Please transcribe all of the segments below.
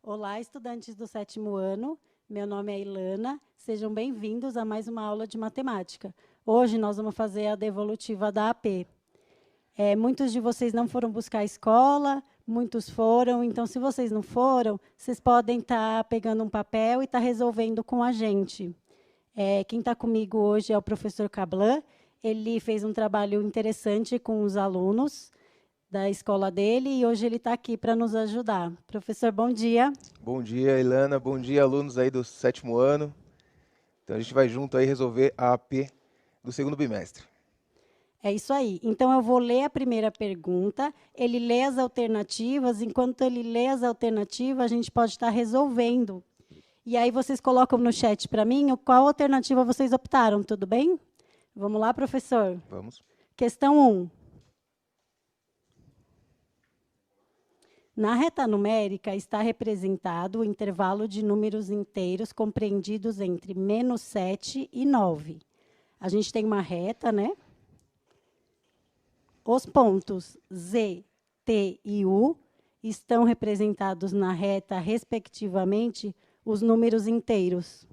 Olá, estudantes do 7º ano. Meu nome é Ilana. Sejam bem-vindos a mais uma aula de matemática. Hoje nós vamos fazer a devolutiva da AP. Muitos de vocês não foram buscar a escola, muitos foram. Então, se vocês não foram, vocês podem estar pegando um papel e estar resolvendo com a gente. Quem está comigo hoje é o professor Cablan. Ele fez um trabalho interessante com os alunos da escola dele e hoje ele está aqui para nos ajudar. Professor, bom dia. Bom dia, Ilana. Bom dia, alunos aí do 7º ano. Então a gente vai junto aí resolver a AP do segundo bimestre. É isso aí. Então, eu vou ler a primeira pergunta, ele lê as alternativas, enquanto ele lê as alternativas, a gente pode estar resolvendo. E aí, vocês colocam no chat para mim qual alternativa vocês optaram, tudo bem? Vamos lá, professor? Vamos. Questão 1. Na reta numérica está representado o intervalo de números inteiros compreendidos entre -7 e 9. A gente tem uma reta, né? Os pontos Z, T e U estão representados na reta, respectivamente, os números inteiros.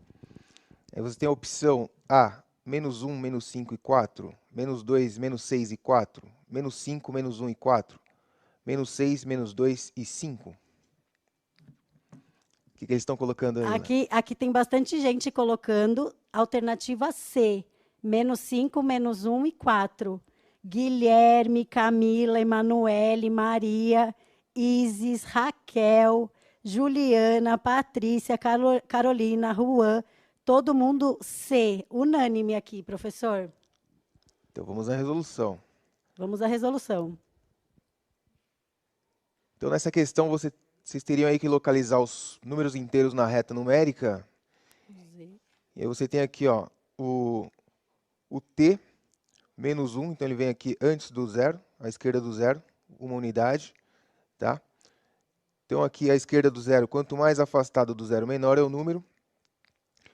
Aí você tem a opção A, -1, -5 e 4, -2, -6 e 4, -5, -1 e 4, -6, -2 e 5. O que eles estão colocando aí, Ilana? Aqui tem bastante gente colocando alternativa C, -5, -1 e 4. Guilherme, Camila, Emanuele, Maria, Isis, Raquel, Juliana, Patrícia, Carolina, Juan, todo mundo C, unânime aqui, professor. Então vamos à resolução. Vamos à resolução. Então nessa questão vocês teriam aí que localizar os números inteiros na reta numérica. E aí você tem aqui, ó, o T -1, então ele vem aqui antes do zero, à esquerda do zero, uma unidade, tá? Então aqui à esquerda do zero, quanto mais afastado do zero, menor é o número.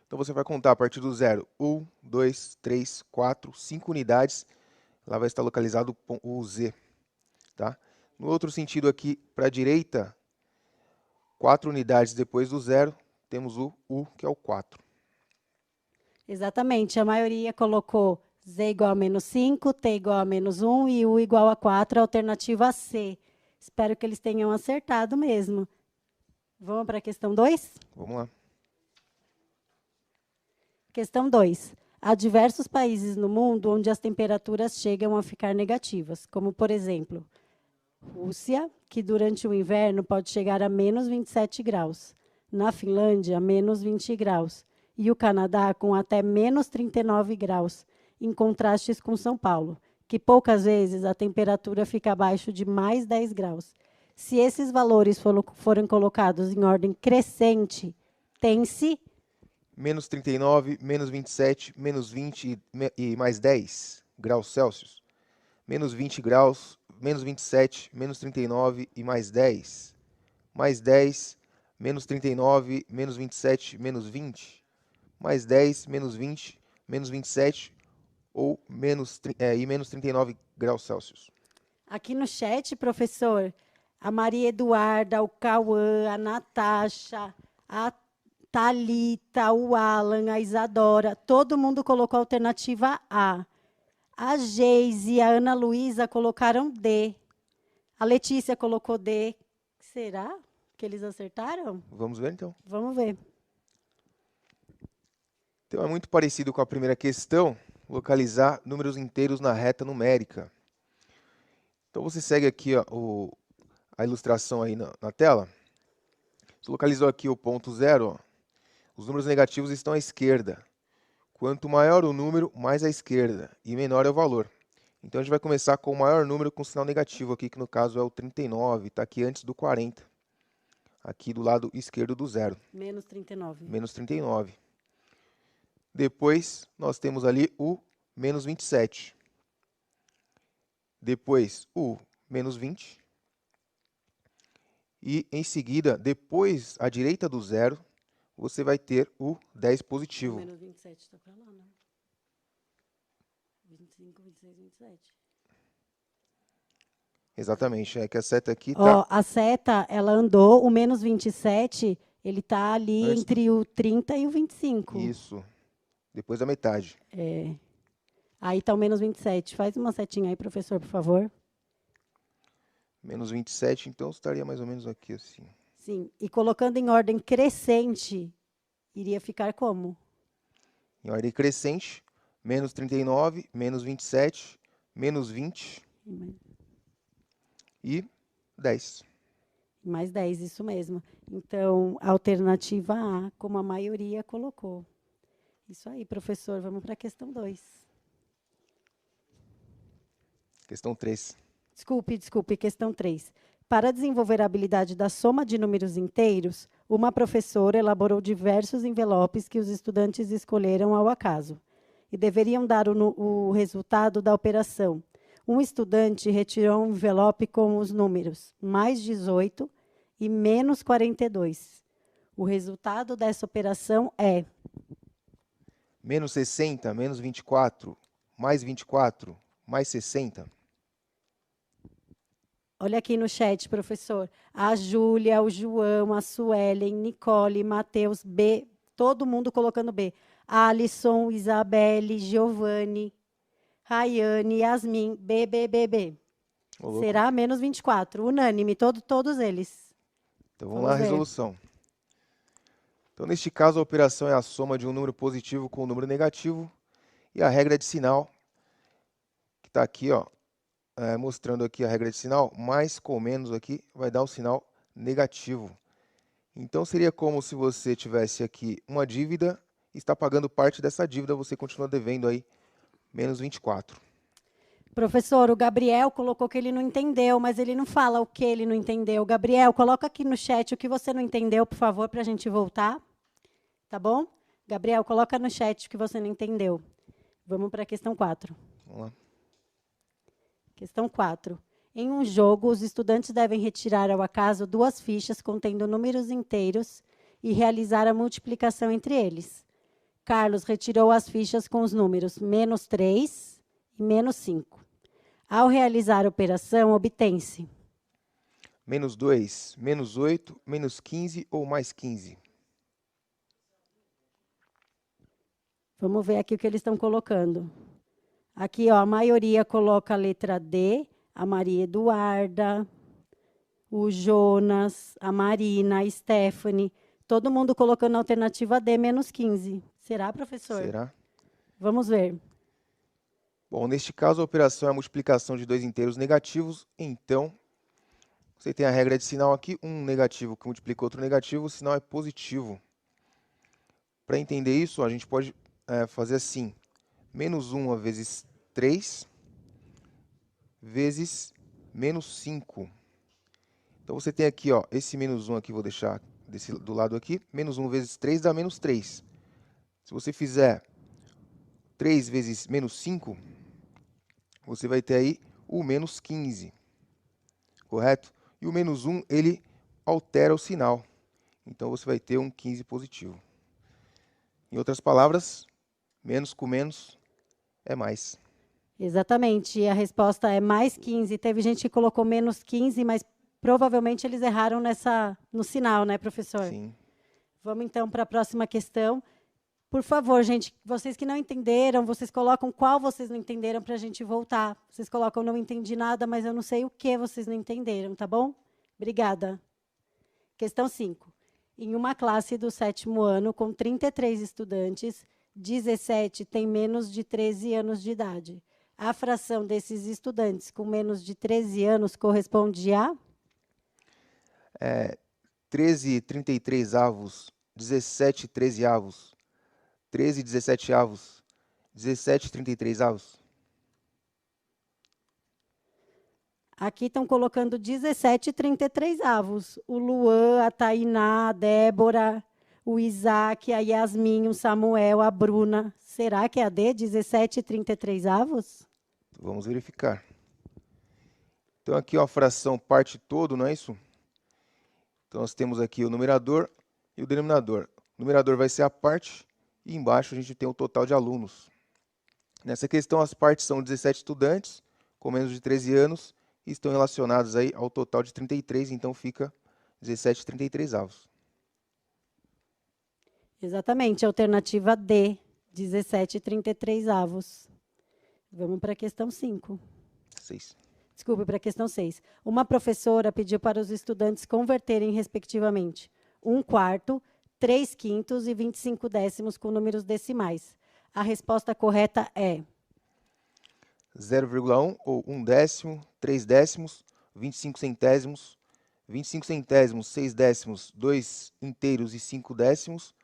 Então você vai contar a partir do zero, 1, 2, 3, 4, 5 unidades, lá vai estar localizado o Z, tá? No outro sentido aqui, para a direita, 4 unidades depois do zero, temos o U, que é o 4. Exatamente, a maioria colocou Z igual a -5, T igual a -1 e U igual a 4, alternativa C. Espero que eles tenham acertado mesmo. Vamos para a questão 2? Vamos lá. Questão 2. Há diversos países no mundo onde as temperaturas chegam a ficar negativas, como, por exemplo, Rússia, que durante o inverno pode chegar a -27 graus. Na Finlândia, -20 graus. E o Canadá, com até -39 graus, em contrastes com São Paulo, que poucas vezes a temperatura fica abaixo de +10 graus. Se esses valores forem colocados em ordem crescente, tem-se Menos 39, menos 27, menos 20 e mais 10 graus Celsius. Menos 20 graus, menos 27, menos 39 e mais 10. Mais 10, menos 39, menos 27, menos 20. Mais 10, menos 20, menos 27 ou menos 39 graus Celsius. aqui no chat, professor, a Maria Eduarda, o Cauã, a Natasha, a Thalita, o Alan, a Isadora, todo mundo colocou a alternativa A. A Geise e a Ana Luísa colocaram D. A Letícia colocou D. Será que eles acertaram? Vamos ver então. Vamos ver. Então é muito parecido com a primeira questão, localizar números inteiros na reta numérica. Então você segue aqui ó, a ilustração aí na tela. Você localizou aqui o ponto zero, ó. Os números negativos estão à esquerda. Quanto maior o número, mais à esquerda, e menor é o valor. Então a gente vai começar com o maior número com sinal negativo aqui, que no caso é o 39, está aqui antes do 40. Aqui do lado esquerdo do zero. -39. Menos 39. Depois nós temos ali o menos 27. Depois o menos 20. E em seguida, depois, à direita do zero, você vai ter o 10 O positivo. -27 está para lá, não? 25, 26, 27. Exatamente, é que a seta aqui Ó, está a seta, ela andou, o menos 27, ele está ali antes do... entre o 30 e o 25. Isso, depois da metade. Aí está o menos 27. Faz uma setinha aí, professor, por favor. Menos 27, então estaria mais ou menos aqui assim. Sim, e colocando em ordem crescente, iria ficar como? Em ordem crescente, menos 39, menos 27, menos 20 e 10. Mais 10, isso mesmo. Então, alternativa A, como a maioria colocou. Isso aí, professor. Vamos para a questão 2. Questão 3. Desculpe, questão 3. Para desenvolver a habilidade da soma de números inteiros, uma professora elaborou diversos envelopes que os estudantes escolheram ao acaso e deveriam dar o resultado da operação. Um estudante retirou um envelope com os números mais 18 e menos 42. O resultado dessa operação é... Menos 60, menos 24, mais 24, mais 60. Olha aqui no chat, professor. A Júlia, o João, a Suelen, Nicole, Matheus, B. Todo mundo colocando B. Alisson, Isabelle, Giovanni, Rayane, Yasmin, B, B, B, B. Ô, louco. Será menos 24. Unânime, todos eles. Então vamos lá, a ver. resolução. Então, neste caso, a operação é a soma de um número positivo com um número negativo. E a regra de sinal, que está aqui, ó, mostrando aqui a regra de sinal, mais com menos aqui vai dar um sinal negativo. Então, seria como se você tivesse aqui uma dívida e está pagando parte dessa dívida, você continua devendo aí menos 24. Professor, o Gabriel colocou que ele não entendeu, mas ele não fala o que ele não entendeu. Gabriel, coloca aqui no chat o que você não entendeu, por favor, para a gente voltar. Tá bom? Gabriel, coloca no chat o que você não entendeu. Vamos para a questão 4. Vamos lá. Questão 4. Em um jogo, os estudantes devem retirar ao acaso 2 fichas contendo números inteiros e realizar a multiplicação entre eles. Carlos retirou as fichas com os números menos 3 e menos 5. Ao realizar a operação, obtém-se Menos 2, menos 8, menos 15 ou mais 15. Vamos ver aqui o que eles estão colocando. Aqui, ó, a maioria coloca a letra D, a Maria Eduarda, o Jonas, a Marina, a Stephanie. Todo mundo colocando a alternativa D, menos 15. Será, professor? Será? Vamos ver. Bom, neste caso, a operação é a multiplicação de dois inteiros negativos. Então, você tem a regra de sinal aqui. Um negativo que multiplica outro negativo, o sinal é positivo. Para entender isso, a gente pode fazer assim. Menos 1 vezes 3 vezes menos 5. Então, você tem aqui, ó, esse menos 1 aqui, vou deixar do lado aqui. Menos 1 vezes 3 dá menos 3. Se você fizer 3 vezes menos 5, você vai ter aí o menos 15. Correto? E o menos 1, ele altera o sinal. Então, você vai ter um 15 positivo. Em outras palavras, menos com menos é mais. Exatamente. E a resposta é mais 15. Teve gente que colocou menos 15, mas provavelmente eles erraram no sinal, né, professor? Sim. Vamos, então, para a próxima questão. Por favor, gente, vocês que não entenderam, vocês colocam qual vocês não entenderam para a gente voltar. Vocês colocam não entendi nada, mas eu não sei o que vocês não entenderam, tá bom? Obrigada. Questão 5. Em uma classe do 7º ano, com 33 estudantes, 17 têm menos de 13 anos de idade. A fração desses estudantes com menos de 13 anos corresponde a? 13 33 avos, 17 13 avos, 13 17 avos, 17 33 avos. Aqui estão colocando 17 33 avos. O Luan, a Tainá, a Débora, o Isaac, a Yasmin, o Samuel, a Bruna. Será que é a D, 17 33 avos? Vamos verificar. Então, aqui ó, a fração parte todo, não é isso? Então, nós temos aqui o numerador e o denominador. O numerador vai ser a parte e embaixo a gente tem o total de alunos. Nessa questão, as partes são 17 estudantes com menos de 13 anos e estão relacionados aí ao total de 33, então fica 17,33. Exatamente, alternativa D, 17,33. Vamos para a questão 5. 6. Desculpe, para a questão 6. Uma professora pediu para os estudantes converterem, respectivamente, 1/4, 3/5 e 25 com números decimais. A resposta correta é 0,1 ou 1/10, 3/10, 25 centésimos, 25 centésimos, 6 décimos, 2 inteiros e 5 décimos,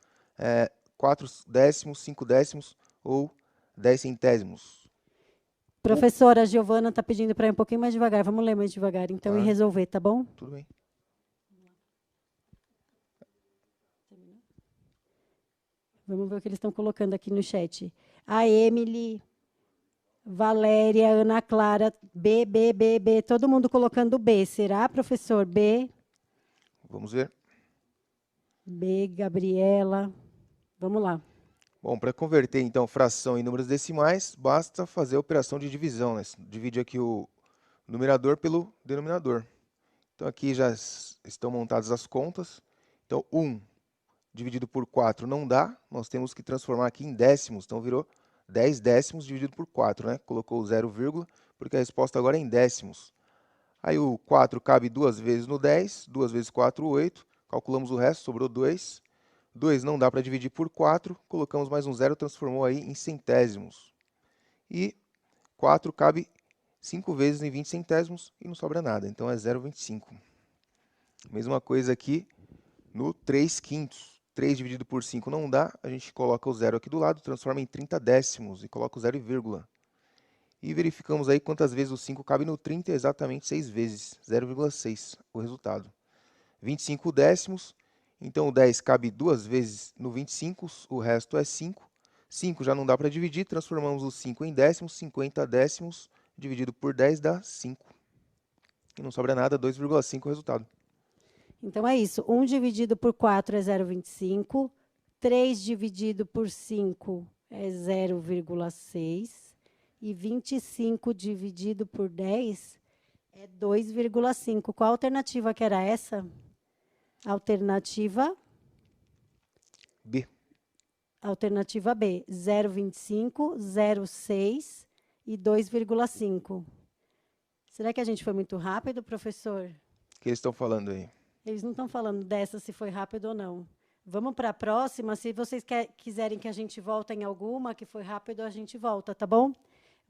4 décimos, 5 décimos ou 10 centésimos. Professora Giovana está pedindo para ir um pouquinho mais devagar. Vamos ler mais devagar, então, e Claro. resolver, tá bom? Tudo bem. Vamos ver o que eles estão colocando aqui no chat. A Emily, Valéria, Ana Clara, B, B, B, B. Todo mundo colocando B. Será, professor? B, Vamos ver. B, Gabriela. Vamos lá. Bom, para converter, então, fração em números decimais, basta fazer a operação de divisão, né? Divide aqui o numerador pelo denominador. Então, aqui já estão montadas as contas. Então, 1 dividido por 4 não dá. Nós temos que transformar aqui em décimos. Então, virou 10 décimos dividido por 4, né? Colocou o 0, porque a resposta agora é em décimos. Aí, o 4 cabe 2 vezes no 10. 2 vezes 4, 8. Calculamos o resto, sobrou 2. 2 não dá para dividir por 4, colocamos mais um 0, transformou aí em centésimos. E 4 cabe 5 vezes em 20 centésimos e não sobra nada, então é 0,25. Mesma coisa aqui no 3/5. 3 dividido por 5 não dá, a gente coloca o 0 aqui do lado, transforma em 30 décimos e coloca o 0 e vírgula. E verificamos aí quantas vezes o 5 cabe no 30, exatamente 6 vezes, 0,6 o resultado. 25 décimos. Então, o 10 cabe 2 vezes no 25, o resto é 5. 5 já não dá para dividir, transformamos o 5 em décimos, 50 décimos dividido por 10 dá 5. E não sobra nada, 2,5 o resultado. Então, é isso. 1 dividido por 4 é 0,25. 3 dividido por 5 é 0,6. E 25 dividido por 10 é 2,5. Qual alternativa que era essa? Alternativa B. Alternativa B, 0,25, 0,6 e 2,5. Será que a gente foi muito rápido, professor? O que eles estão falando aí? Eles não estão falando dessa se foi rápido ou não. Vamos para a próxima. Se vocês quiserem que a gente volte em alguma que foi rápido, a gente volta, tá bom?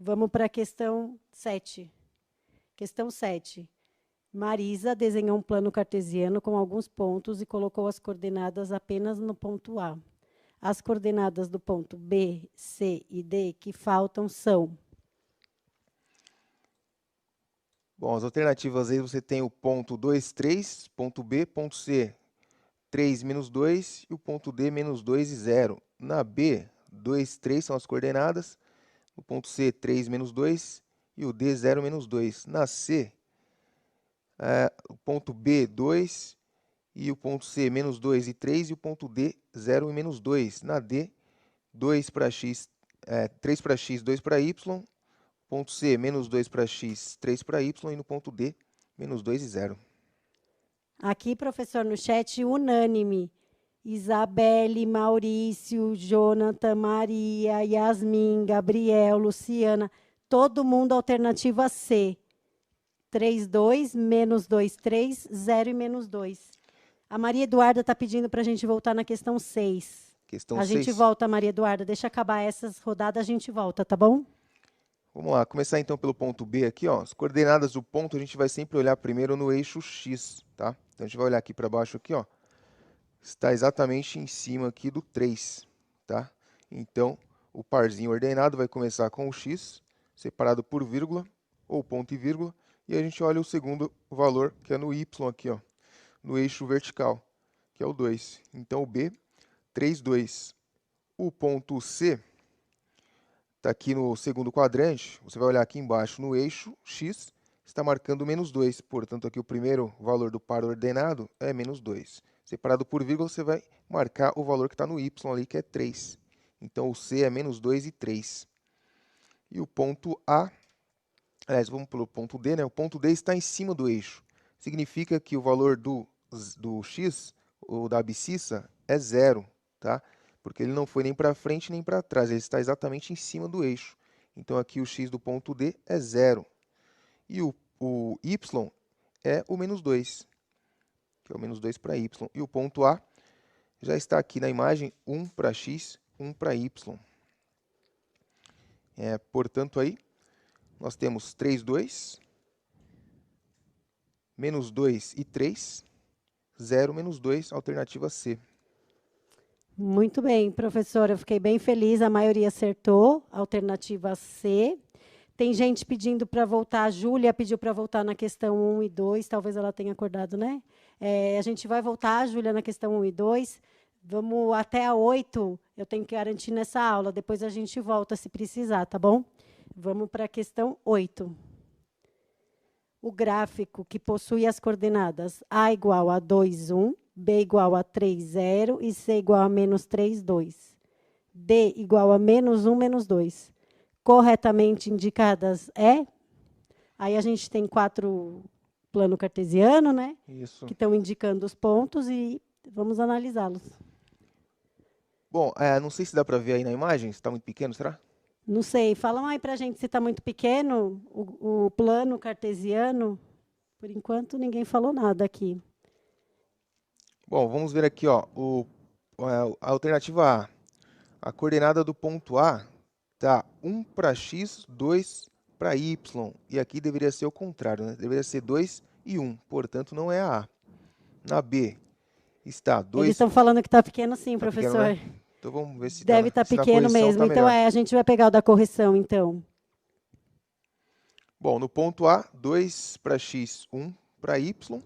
Vamos para a questão 7. Questão 7. Marisa desenhou um plano cartesiano com alguns pontos e colocou as coordenadas apenas no ponto A. As coordenadas do ponto B, C e D que faltam são... Bom, as alternativas aí você tem o ponto 2, 3, ponto B, ponto C, 3, menos 2 e o ponto D, menos 2 e 0. Na B, 2, 3 são as coordenadas, o ponto C, 3, menos 2 e o D, 0, menos 2. Na C, o ponto B, 2 e o ponto C, menos 2 e 3 e o ponto D, 0 e menos 2. Na D, 2 para x, 3 para x, 2 para y. Ponto C, menos 2 para x, 3 para y. E no ponto D, menos 2 e 0. Aqui, professor, no chat, unânime. Isabelle, Maurício, Jonathan, Maria, Yasmin, Gabriel, Luciana. Todo mundo alternativa C. 3, 2, menos 2, 3, 0 e menos 2. A Maria Eduarda está pedindo para a gente voltar na questão 6. Questão A 6. gente volta, Maria Eduarda. Deixa acabar essas rodadas, a gente volta, tá bom? Vamos lá, começar então pelo ponto B aqui, ó. As coordenadas do ponto a gente vai sempre olhar primeiro no eixo X, tá? Então a gente vai olhar aqui para baixo aqui, ó. Está exatamente em cima aqui do 3, tá? Então, o parzinho ordenado vai começar com o X, separado por vírgula, ou ponto e vírgula, e a gente olha o segundo valor, que é no Y aqui, ó, no eixo vertical, que é o 2. Então, o B, 3, 2. O ponto C está aqui no segundo quadrante, você vai olhar aqui embaixo no eixo X, está marcando menos 2. Portanto, aqui o primeiro valor do par ordenado é menos 2. Separado por vírgula, você vai marcar o valor que está no Y ali, que é 3. Então, o C é menos 2 e 3. E o ponto A Aliás, vamos pelo ponto D, né? O ponto D está em cima do eixo. Significa que o valor do x, ou da abscissa, é zero, tá? Porque ele não foi nem para frente nem para trás, ele está exatamente em cima do eixo. Então, aqui o x do ponto D é zero. E o y é o menos 2, que é o menos 2 para y. E o ponto A já está aqui na imagem, 1 para x, 1 para y. Portanto, aí, nós temos 3, 2, menos 2 e 3, 0, menos 2, alternativa C. Muito bem, professora, eu fiquei bem feliz, a maioria acertou, alternativa C. Tem gente pedindo para voltar, a Júlia pediu para voltar na questão 1 e 2, talvez ela tenha acordado, né? A gente vai voltar, Júlia, na questão 1 e 2. Vamos até a 8, eu tenho que garantir nessa aula, depois a gente volta se precisar, tá bom? Vamos para a questão 8. O gráfico que possui as coordenadas A igual a 2, 1, B igual a 3, 0 e C igual a menos 3, 2. D igual a menos 1, menos 2. Corretamente indicadas é? Aí a gente tem 4 plano cartesiano, né? Isso. Que estão indicando os pontos e vamos analisá-los. Bom, não sei se dá para ver aí na imagem, se está muito pequeno, será? Não sei, fala aí para a gente se está muito pequeno o plano cartesiano. Por enquanto, ninguém falou nada aqui. Bom, vamos ver aqui, ó, a alternativa A. A coordenada do ponto A está 1 para x, 2 para y. E aqui deveria ser o contrário, né? Deveria ser 2 e 1, portanto, não é a A. Na B, está 2... Eles estão falando que está pequeno sim, Tá professor. pequeno, né? Então vamos ver se Deve estar se na pequeno correção mesmo. tá Então, melhor. a gente vai pegar o da correção, então. Bom, no ponto A, 2 para x, 1 para y.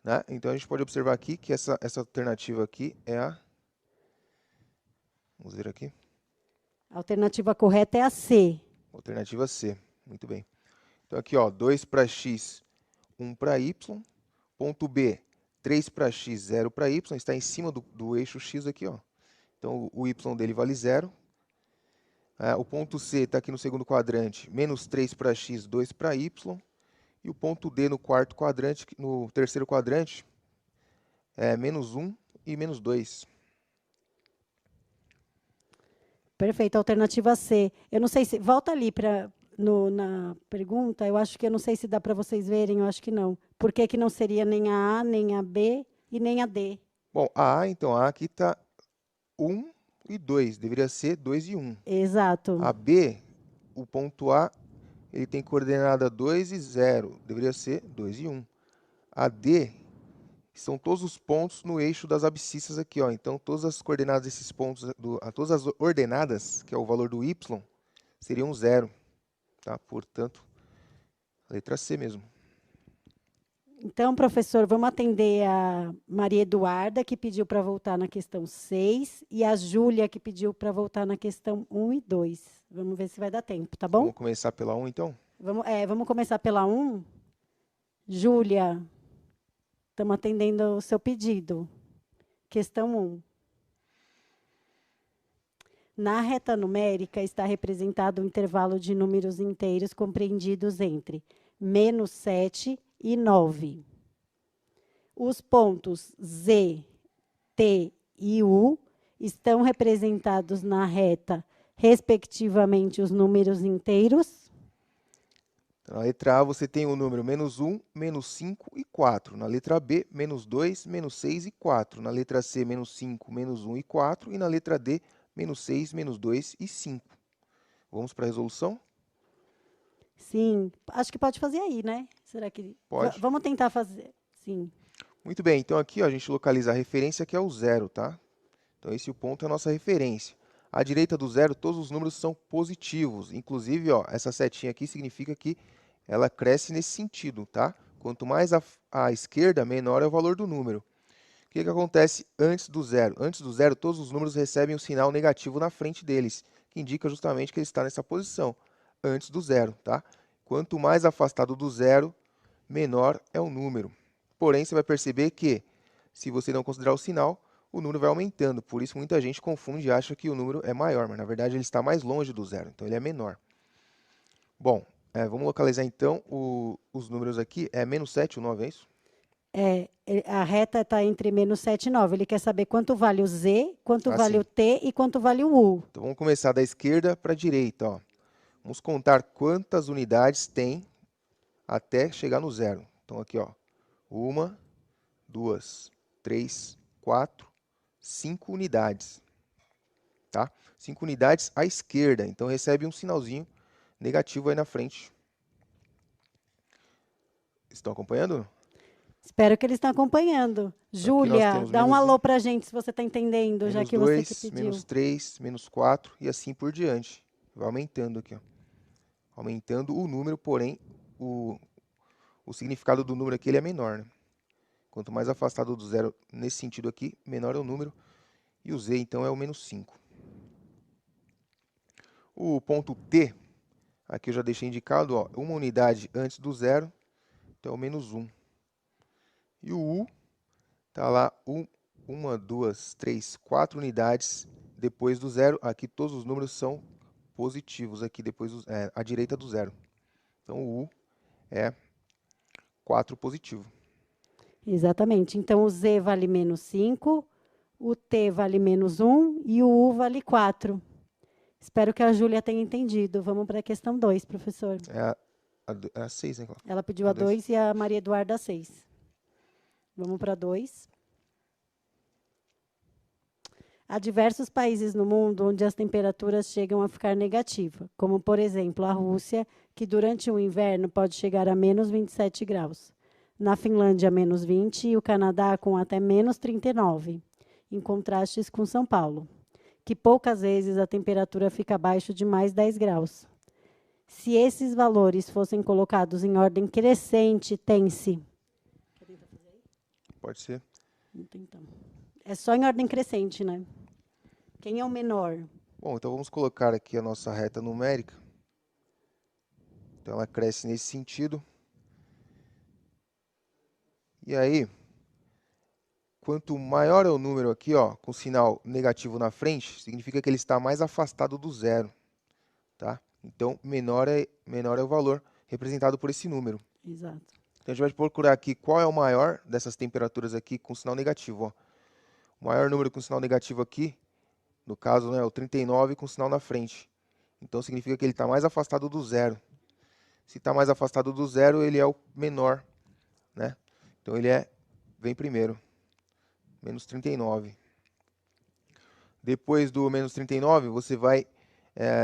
Né? Então, a gente pode observar aqui que essa alternativa aqui é a... Vamos ver aqui. A alternativa correta é a C. Alternativa C. Muito bem. Então, aqui, ó, 2 para x, 1 para y. Ponto B, 3 para x, 0 para y. Está em cima do eixo x aqui, ó. Então, o y dele vale 0. O ponto C está aqui no segundo quadrante, menos 3 para x, 2 para y. E o ponto D no quarto quadrante, no terceiro quadrante, é menos 1 e menos 2. Perfeito, alternativa C. Eu não sei se... Volta ali na pergunta, eu acho que eu não sei se dá para vocês verem, eu acho que não. Por que que não seria nem a A, nem a B e nem a D? Bom, a A, então, a aqui está 1 e 2, deveria ser 2 e 1. Exato. A B, o ponto A, ele tem coordenada 2 e 0, deveria ser 2 e 1. A D, são todos os pontos no eixo das abscissas aqui, ó. Então, todas as coordenadas desses pontos, todas as ordenadas, que é o valor do y, seriam 0. Tá? Portanto, letra C mesmo. Então, professor, vamos atender a Maria Eduarda, que pediu para voltar na questão 6, e a Júlia, que pediu para voltar na questão 1 e 2. Vamos ver se vai dar tempo, tá bom? Vamos começar pela 1, então? Vamos começar pela 1. Júlia, estamos atendendo o seu pedido. Questão 1. Na reta numérica está representado um intervalo de números inteiros compreendidos entre menos 7 e 9. Os pontos Z, T e U estão representados na reta, respectivamente, os números inteiros. Na letra A, você tem o número menos 1, menos 5 e 4. Na letra B, menos 2, menos 6 e 4. Na letra C, menos 5, menos 1 e 4. E na letra D, menos 6, menos 2 e 5. Vamos para a resolução? Sim, acho que pode fazer aí, né? Será que... Pode. Vamos tentar fazer, sim. Muito bem, então aqui ó, a gente localiza a referência que é o 0, tá? Então esse ponto é a nossa referência. À direita do 0, todos os números são positivos. Inclusive, ó, essa setinha aqui significa que ela cresce nesse sentido, tá? Quanto mais à esquerda, menor é o valor do número. O que acontece antes do 0? Antes do 0, todos os números recebem um sinal negativo na frente deles, que indica justamente que ele está nessa posição, antes do 0, tá? Quanto mais afastado do 0, menor é o número. Porém, você vai perceber que, se você não considerar o sinal, o número vai aumentando. Por isso, muita gente confunde e acha que o número é maior, mas na verdade ele está mais longe do 0, então ele é menor. Bom, Vamos localizar, então, os números aqui. É menos 7, o 9, é isso? A reta está entre menos 7 e 9. Ele quer saber quanto vale o Z, quanto vale Sim. o T e quanto vale o U. Então, vamos começar da esquerda para a direita. Ó. Vamos contar quantas unidades tem até chegar no zero. Então, aqui, ó, 1, 2, 3, 4, 5 unidades. Tá? 5 unidades à esquerda. Então, recebe um sinalzinho negativo aí na frente. Estão acompanhando? Espero que eles estão acompanhando. Júlia, dá um alô para a gente se você está entendendo, já que você que pediu. Menos 3, menos 4 e assim por diante. Vai aumentando aqui, ó. Aumentando o número, porém, o significado do número aqui ele é menor, né? Quanto mais afastado do zero nesse sentido aqui, menor é o número. E o Z, então, é o menos 5. O ponto T, aqui eu já deixei indicado, ó, uma unidade antes do zero, então é o menos 1. E o U está lá, 1, 2, 3, 4 unidades depois do zero. Aqui todos os números são positivos, aqui depois à direita do zero. Então o U é 4 positivo. Exatamente. Então o Z vale menos 5, o T vale menos 1 e o U vale 4. Espero que a Júlia tenha entendido. Vamos para a questão 2, professor. É a 6, né, Cláudia? Ela pediu a 2 e a Maria Eduarda a 6. Vamos para 2. Há diversos países no mundo onde as temperaturas chegam a ficar negativas, como, por exemplo, a Rússia, que durante o inverno pode chegar a menos 27 graus. Na Finlândia, menos 20 e o Canadá com até menos 39, em contrastes com São Paulo, que poucas vezes a temperatura fica abaixo de mais 10 graus. Se esses valores fossem colocados em ordem crescente, tem-se... Pode ser. Então, é só em ordem crescente, né? Quem é o menor? Bom, então vamos colocar aqui a nossa reta numérica. Então ela cresce nesse sentido. E aí, quanto maior é o número aqui, ó, com sinal negativo na frente, significa que ele está mais afastado do zero. Tá? Então, menor é o valor representado por esse número. Exato. Então, a gente vai procurar aqui qual é o maior dessas temperaturas aqui com sinal negativo. Ó. O maior número com sinal negativo aqui, no caso, né, o 39 com sinal na frente. Então, significa que ele está mais afastado do zero. Se está mais afastado do zero, ele é o menor. Né? Então, ele vem primeiro. Menos 39. Depois do menos 39, você vai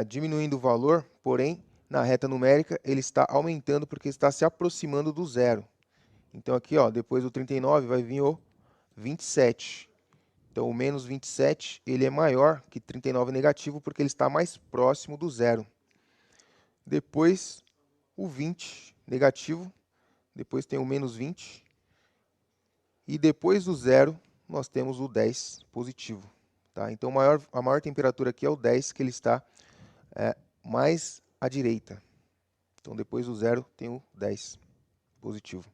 diminuindo o valor, porém, na reta numérica, ele está aumentando porque está se aproximando do zero. Então, aqui, ó, depois do 39, vai vir o 27. Então, o menos 27 ele é maior que 39 negativo porque ele está mais próximo do zero. Depois, o 20 negativo. Depois tem o menos 20. E depois do zero, nós temos o 10 positivo. Tá? Então, a maior temperatura aqui é o 10, que ele está mais à direita. Então, depois do zero, tem o 10 positivo.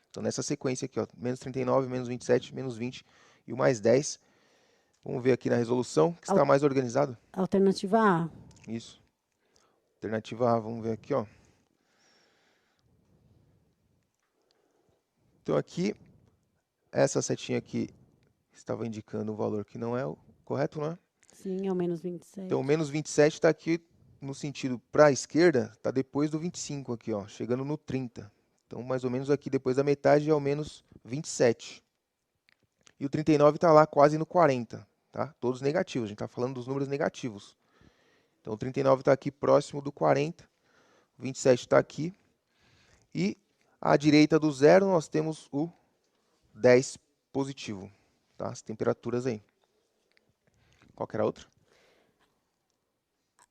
Então, nessa sequência aqui, ó, menos 39, menos 27, menos 20 e o mais 10. Vamos ver aqui na resolução, que está mais organizado. Alternativa A. Isso. Alternativa A, vamos ver aqui, ó. Então, aqui, essa setinha aqui estava indicando um valor que não é o correto, não é? Sim, é o menos 27. Então, o menos 27 está aqui no sentido para a esquerda, está depois do 25 aqui, ó, chegando no 30. Então, mais ou menos aqui depois da metade é o menos 27. E o 39 está lá quase no 40, tá? Todos negativos, a gente está falando dos números negativos. Então, o 39 está aqui próximo do 40, o 27 está aqui. E à direita do zero nós temos o 10 positivo, tá? As temperaturas aí. Qual que era a outra?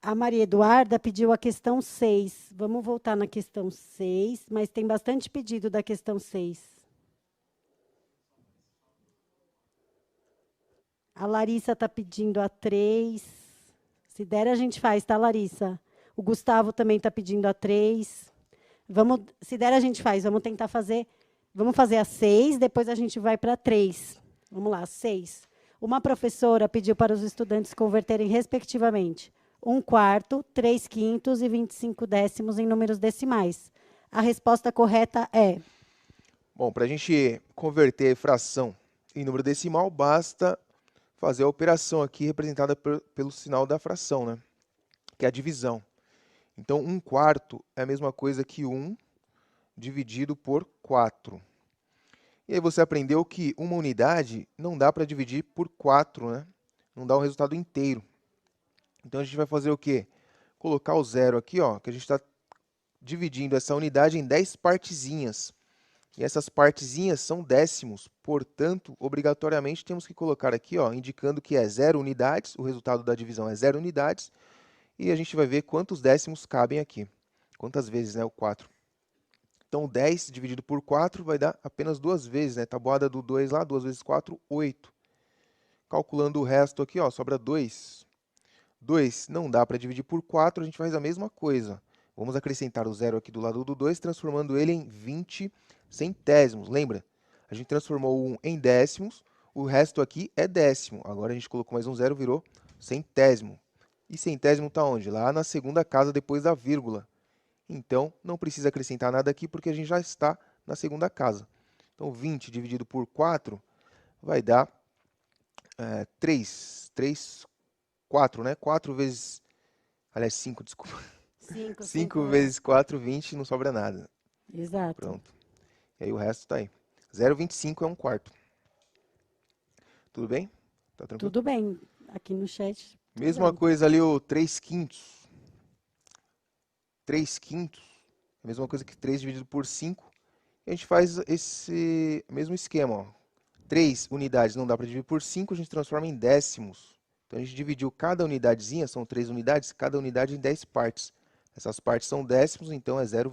A Maria Eduarda pediu a questão 6. Vamos voltar na questão 6, mas tem bastante pedido da questão 6. A Larissa está pedindo a 3. Se der, a gente faz, tá, Larissa? O Gustavo também está pedindo a 3. Se der, a gente faz. Vamos tentar fazer. Vamos fazer a 6, depois a gente vai para a 3. Vamos lá, 6. Uma professora pediu para os estudantes converterem, respectivamente, 1/4, 3/5 e 25 décimos em números decimais. A resposta correta é... Bom, para a gente converter a fração em número decimal, basta fazer a operação aqui representada pelo sinal da fração, né? Que é a divisão. Então, 1/4 é a mesma coisa que 1 dividido por 4. E aí você aprendeu que uma unidade não dá para dividir por 4, né? Não dá um resultado inteiro. Então, a gente vai fazer o quê? Colocar o zero aqui, ó, que a gente está dividindo essa unidade em 10 partezinhas. E essas partezinhas são décimos, portanto, obrigatoriamente temos que colocar aqui, ó, indicando que é 0 unidades, o resultado da divisão é 0 unidades, e a gente vai ver quantos décimos cabem aqui. Quantas vezes, né, o 4. Então, 10 dividido por 4 vai dar apenas 2 vezes, né? Tabuada do 2 lá, 2 vezes 4, 8. Calculando o resto aqui, ó, sobra 2. 2 não dá para dividir por 4, a gente faz a mesma coisa. Vamos acrescentar o zero aqui do lado do 2, transformando ele em 20 centésimos. Lembra? A gente transformou o 1 em décimos, o resto aqui é décimo. Agora a gente colocou mais um zero, virou centésimo. E centésimo está onde? Lá na segunda casa, depois da vírgula. Então, não precisa acrescentar nada aqui, porque a gente já está na segunda casa. Então, 20 dividido por 4 vai dar 3. 3, 4, né? 4 vezes... Aliás, 5, desculpa. 5 vezes 4, 20, não sobra nada. Exato. Pronto. E aí o resto está aí. 0,25 é 1/4. Tudo bem? Tá tranquilo? Tudo bem. Aqui no chat. Mesma coisa ali o 3/5. 3/5 é a mesma coisa que 3 dividido por 5. E a gente faz esse mesmo esquema, ó. 3 unidades não dá para dividir por 5, a gente transforma em décimos. Então a gente dividiu cada unidadezinha, são 3 unidades, cada unidade em 10 partes. Essas partes são décimos, então é 0,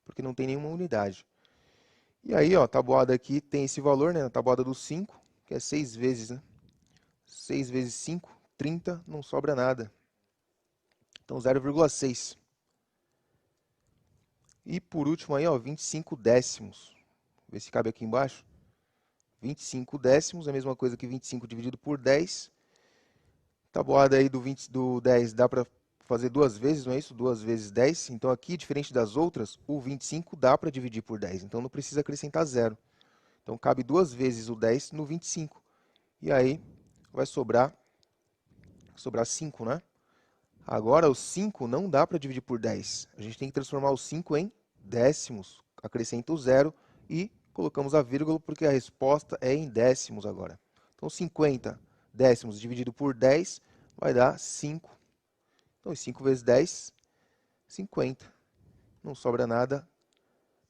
porque não tem nenhuma unidade. E aí, ó, a tabuada aqui tem esse valor, né? A tabuada do 5, que é 6 vezes, né? 6 vezes 5, 30, não sobra nada. Então 0,6. E por último aí, ó, 25 décimos. Vê se cabe aqui embaixo. 25 décimos é a mesma coisa que 25 dividido por 10. Tabuada aí do 10 dá para fazer 2 vezes, não é isso? 2 vezes 10. Então aqui, diferente das outras, o 25 dá para dividir por 10. Então não precisa acrescentar zero. Então cabe 2 vezes o 10 no 25. E aí vai sobrar 5, né? Agora o 5 não dá para dividir por 10. A gente tem que transformar o 5 em décimos. Acrescenta o zero e colocamos a vírgula porque a resposta é em décimos agora. Então 50 décimos dividido por 10 vai dar 5. Então 5 vezes 10, 50. Não sobra nada.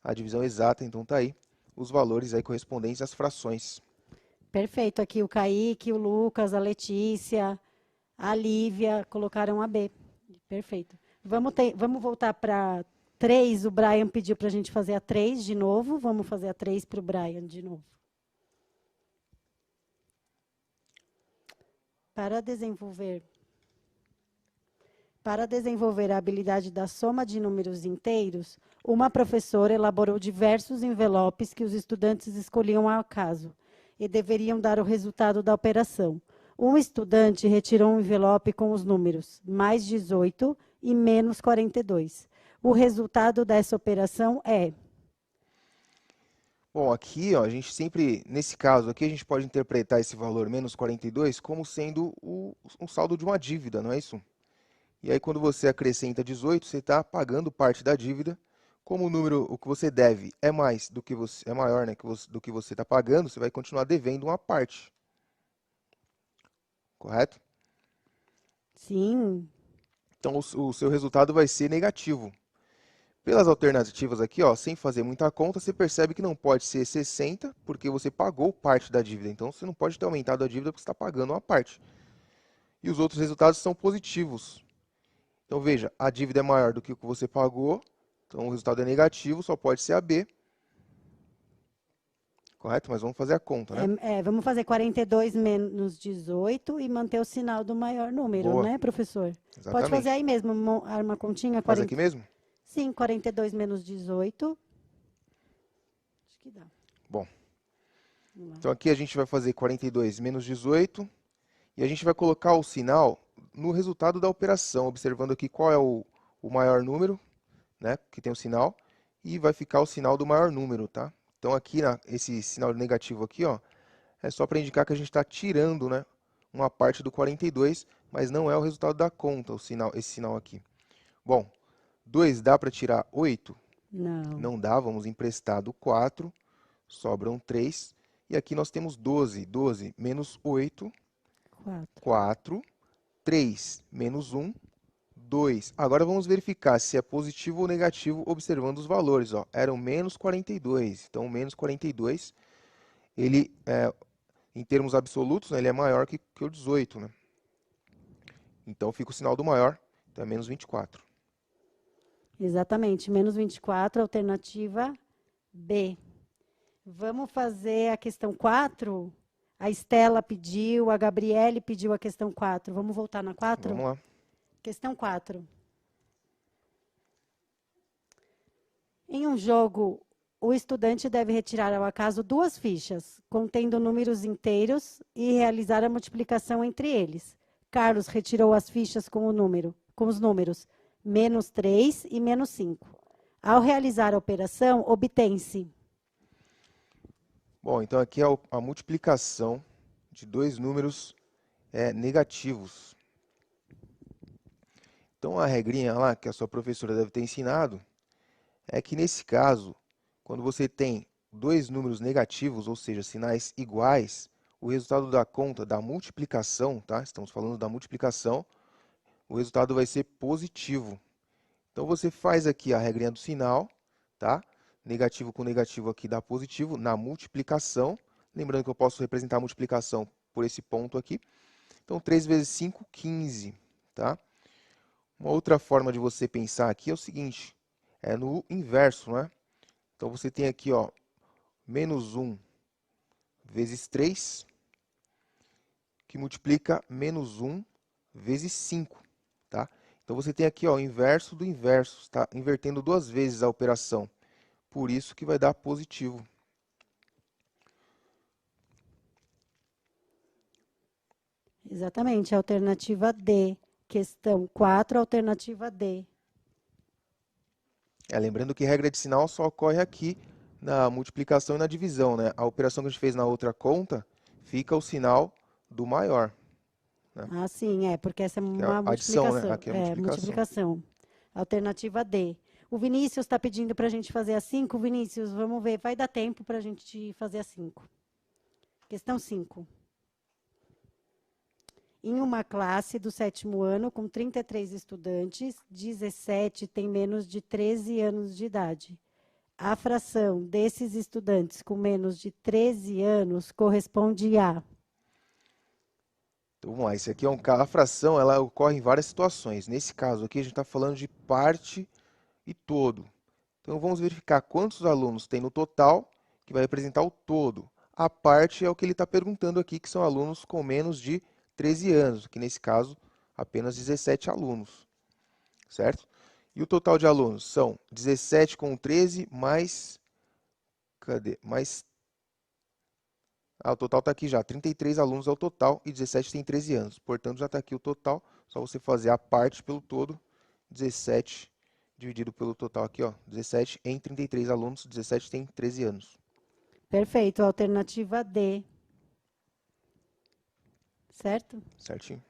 A divisão exata, então está aí. Os valores aí correspondentes às frações. Perfeito. Aqui o Kaique, o Lucas, a Letícia, a Lívia colocaram a B. Perfeito. Vamos voltar para 3. O Brian pediu para a gente fazer a 3 de novo. Vamos fazer a 3 para o Brian de novo. Para desenvolver a habilidade da soma de números inteiros, uma professora elaborou diversos envelopes que os estudantes escolhiam ao acaso e deveriam dar o resultado da operação. Um estudante retirou um envelope com os números mais 18 e menos 42. O resultado dessa operação é... Bom, aqui, ó, a gente sempre, nesse caso aqui, a gente pode interpretar esse valor menos 42 como sendo um saldo de uma dívida, não é isso? E aí, quando você acrescenta 18, você está pagando parte da dívida. Como o número, o que você deve é mais do que você, é maior, né, do que você está pagando, você vai continuar devendo uma parte. Correto? Sim. Então, o seu resultado vai ser negativo. Pelas alternativas aqui, ó, sem fazer muita conta, você percebe que não pode ser 60, porque você pagou parte da dívida. Então, você não pode ter aumentado a dívida porque você está pagando uma parte. E os outros resultados são positivos. Então, veja, a dívida é maior do que o que você pagou, então o resultado é negativo, só pode ser a B. Correto? Mas vamos fazer a conta, né? Vamos fazer 42 menos 18 e manter o sinal do maior número, Boa. né, professor? Exatamente. Pode fazer aí mesmo, uma continha. Faz aqui mesmo? Sim, 42 menos 18. Acho que dá. Bom. Então aqui a gente vai fazer 42 menos 18 e a gente vai colocar o sinal no resultado da operação, observando aqui qual é o maior número, né, que tem o sinal, e vai ficar o sinal do maior número, tá? Então aqui, esse sinal negativo aqui, ó, é só para indicar que a gente está tirando, né, uma parte do 42, mas não é o resultado da conta, esse sinal aqui. Bom, 2 dá para tirar 8? Não. Não dá, vamos emprestar do 4, sobram 3. E aqui nós temos 12. 12 menos 8, 4. 3 menos 1, 2. Agora vamos verificar se é positivo ou negativo observando os valores. Ó. Eram menos 42. Então, menos 42, ele, em termos absolutos, né, ele é maior que o 18. Né? Então, fica o sinal do maior, então é menos 24. Exatamente, menos 24, alternativa B. Vamos fazer a questão 4? A Estela pediu, a Gabriele pediu a questão 4. Vamos voltar na 4? Vamos lá. Questão 4. Em um jogo, o estudante deve retirar ao acaso 2 fichas, contendo números inteiros, e realizar a multiplicação entre eles. Carlos retirou as fichas com os números menos 3 e menos 5. Ao realizar a operação, obtém-se. Bom, então aqui é a multiplicação de 2 números negativos. Então a regrinha lá que a sua professora deve ter ensinado é que nesse caso, quando você tem 2 números negativos, ou seja, sinais iguais, o resultado da conta da multiplicação, tá? Estamos falando da multiplicação, o resultado vai ser positivo. Então você faz aqui a regrinha do sinal, tá? Negativo com negativo aqui dá positivo na multiplicação. Lembrando que eu posso representar a multiplicação por esse ponto aqui. Então 3 vezes 5, 15, tá? Uma outra forma de você pensar aqui é o seguinte, é no inverso, né? Então você tem aqui, ó, menos 1 vezes 3, que multiplica menos 1 vezes 5, tá? Então você tem aqui, ó, o inverso do inverso, está invertendo 2 vezes a operação. Por isso que vai dar positivo. Exatamente, alternativa D. Questão 4, alternativa D. Lembrando que regra de sinal só ocorre aqui na multiplicação e na divisão, né? A operação que a gente fez na outra conta, fica o sinal do maior. Né? Ah, sim, porque essa é Que é uma a adição, né? multiplicação. Aqui é a multiplicação. Multiplicação. Alternativa D. O Vinícius está pedindo para a gente fazer a 5. Vinícius, vamos ver, vai dar tempo para a gente fazer a 5. Questão 5. Em uma classe do 7º ano, com 33 estudantes, 17 têm menos de 13 anos de idade. A fração desses estudantes com menos de 13 anos corresponde a... Então, vamos lá, esse aqui é a fração, ela ocorre em várias situações. Nesse caso aqui, a gente está falando de parte e todo. Então, vamos verificar quantos alunos tem no total, que vai representar o todo. A parte é o que ele está perguntando aqui, que são alunos com menos de 13 anos, que nesse caso, apenas 17 alunos, certo? E o total de alunos são 17 com 13 mais... Cadê? O total está aqui já, 33 alunos é o total e 17 tem 13 anos. Portanto, já está aqui o total, só você fazer a parte pelo todo, 17 dividido pelo total aqui, ó, 17 em 33 alunos, 17 tem 13 anos. Perfeito, alternativa D. Certo? Certinho.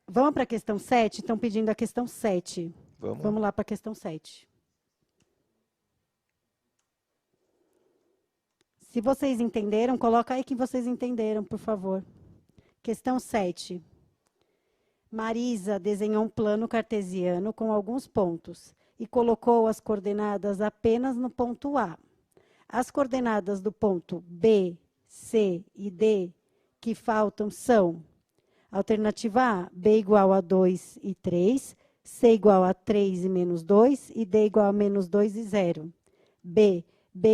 Vamos para a questão 7? Estão pedindo a questão 7. Vamos lá para a questão 7. Se vocês entenderam, coloca aí que vocês entenderam, por favor. Questão 7. Marisa desenhou um plano cartesiano com alguns pontos e colocou as coordenadas apenas no ponto A. As coordenadas do ponto B, C e D que faltam são: alternativa A, B igual a 2 e 3, C igual a 3 e menos 2 e D igual a menos 2 e 0. B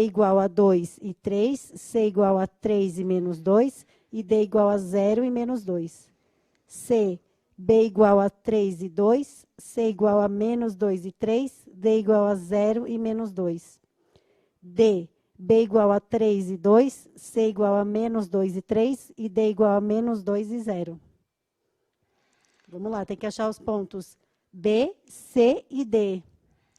igual a 2 e 3, C igual a 3 e menos 2 e D igual a 0 e menos 2. C, B igual a 3 e 2, C igual a menos 2 e 3, D igual a 0 e menos 2. D, B igual a 3 e 2, C igual a menos 2 e 3 e D igual a menos 2 e 0. Vamos lá, tem que achar os pontos B, C e D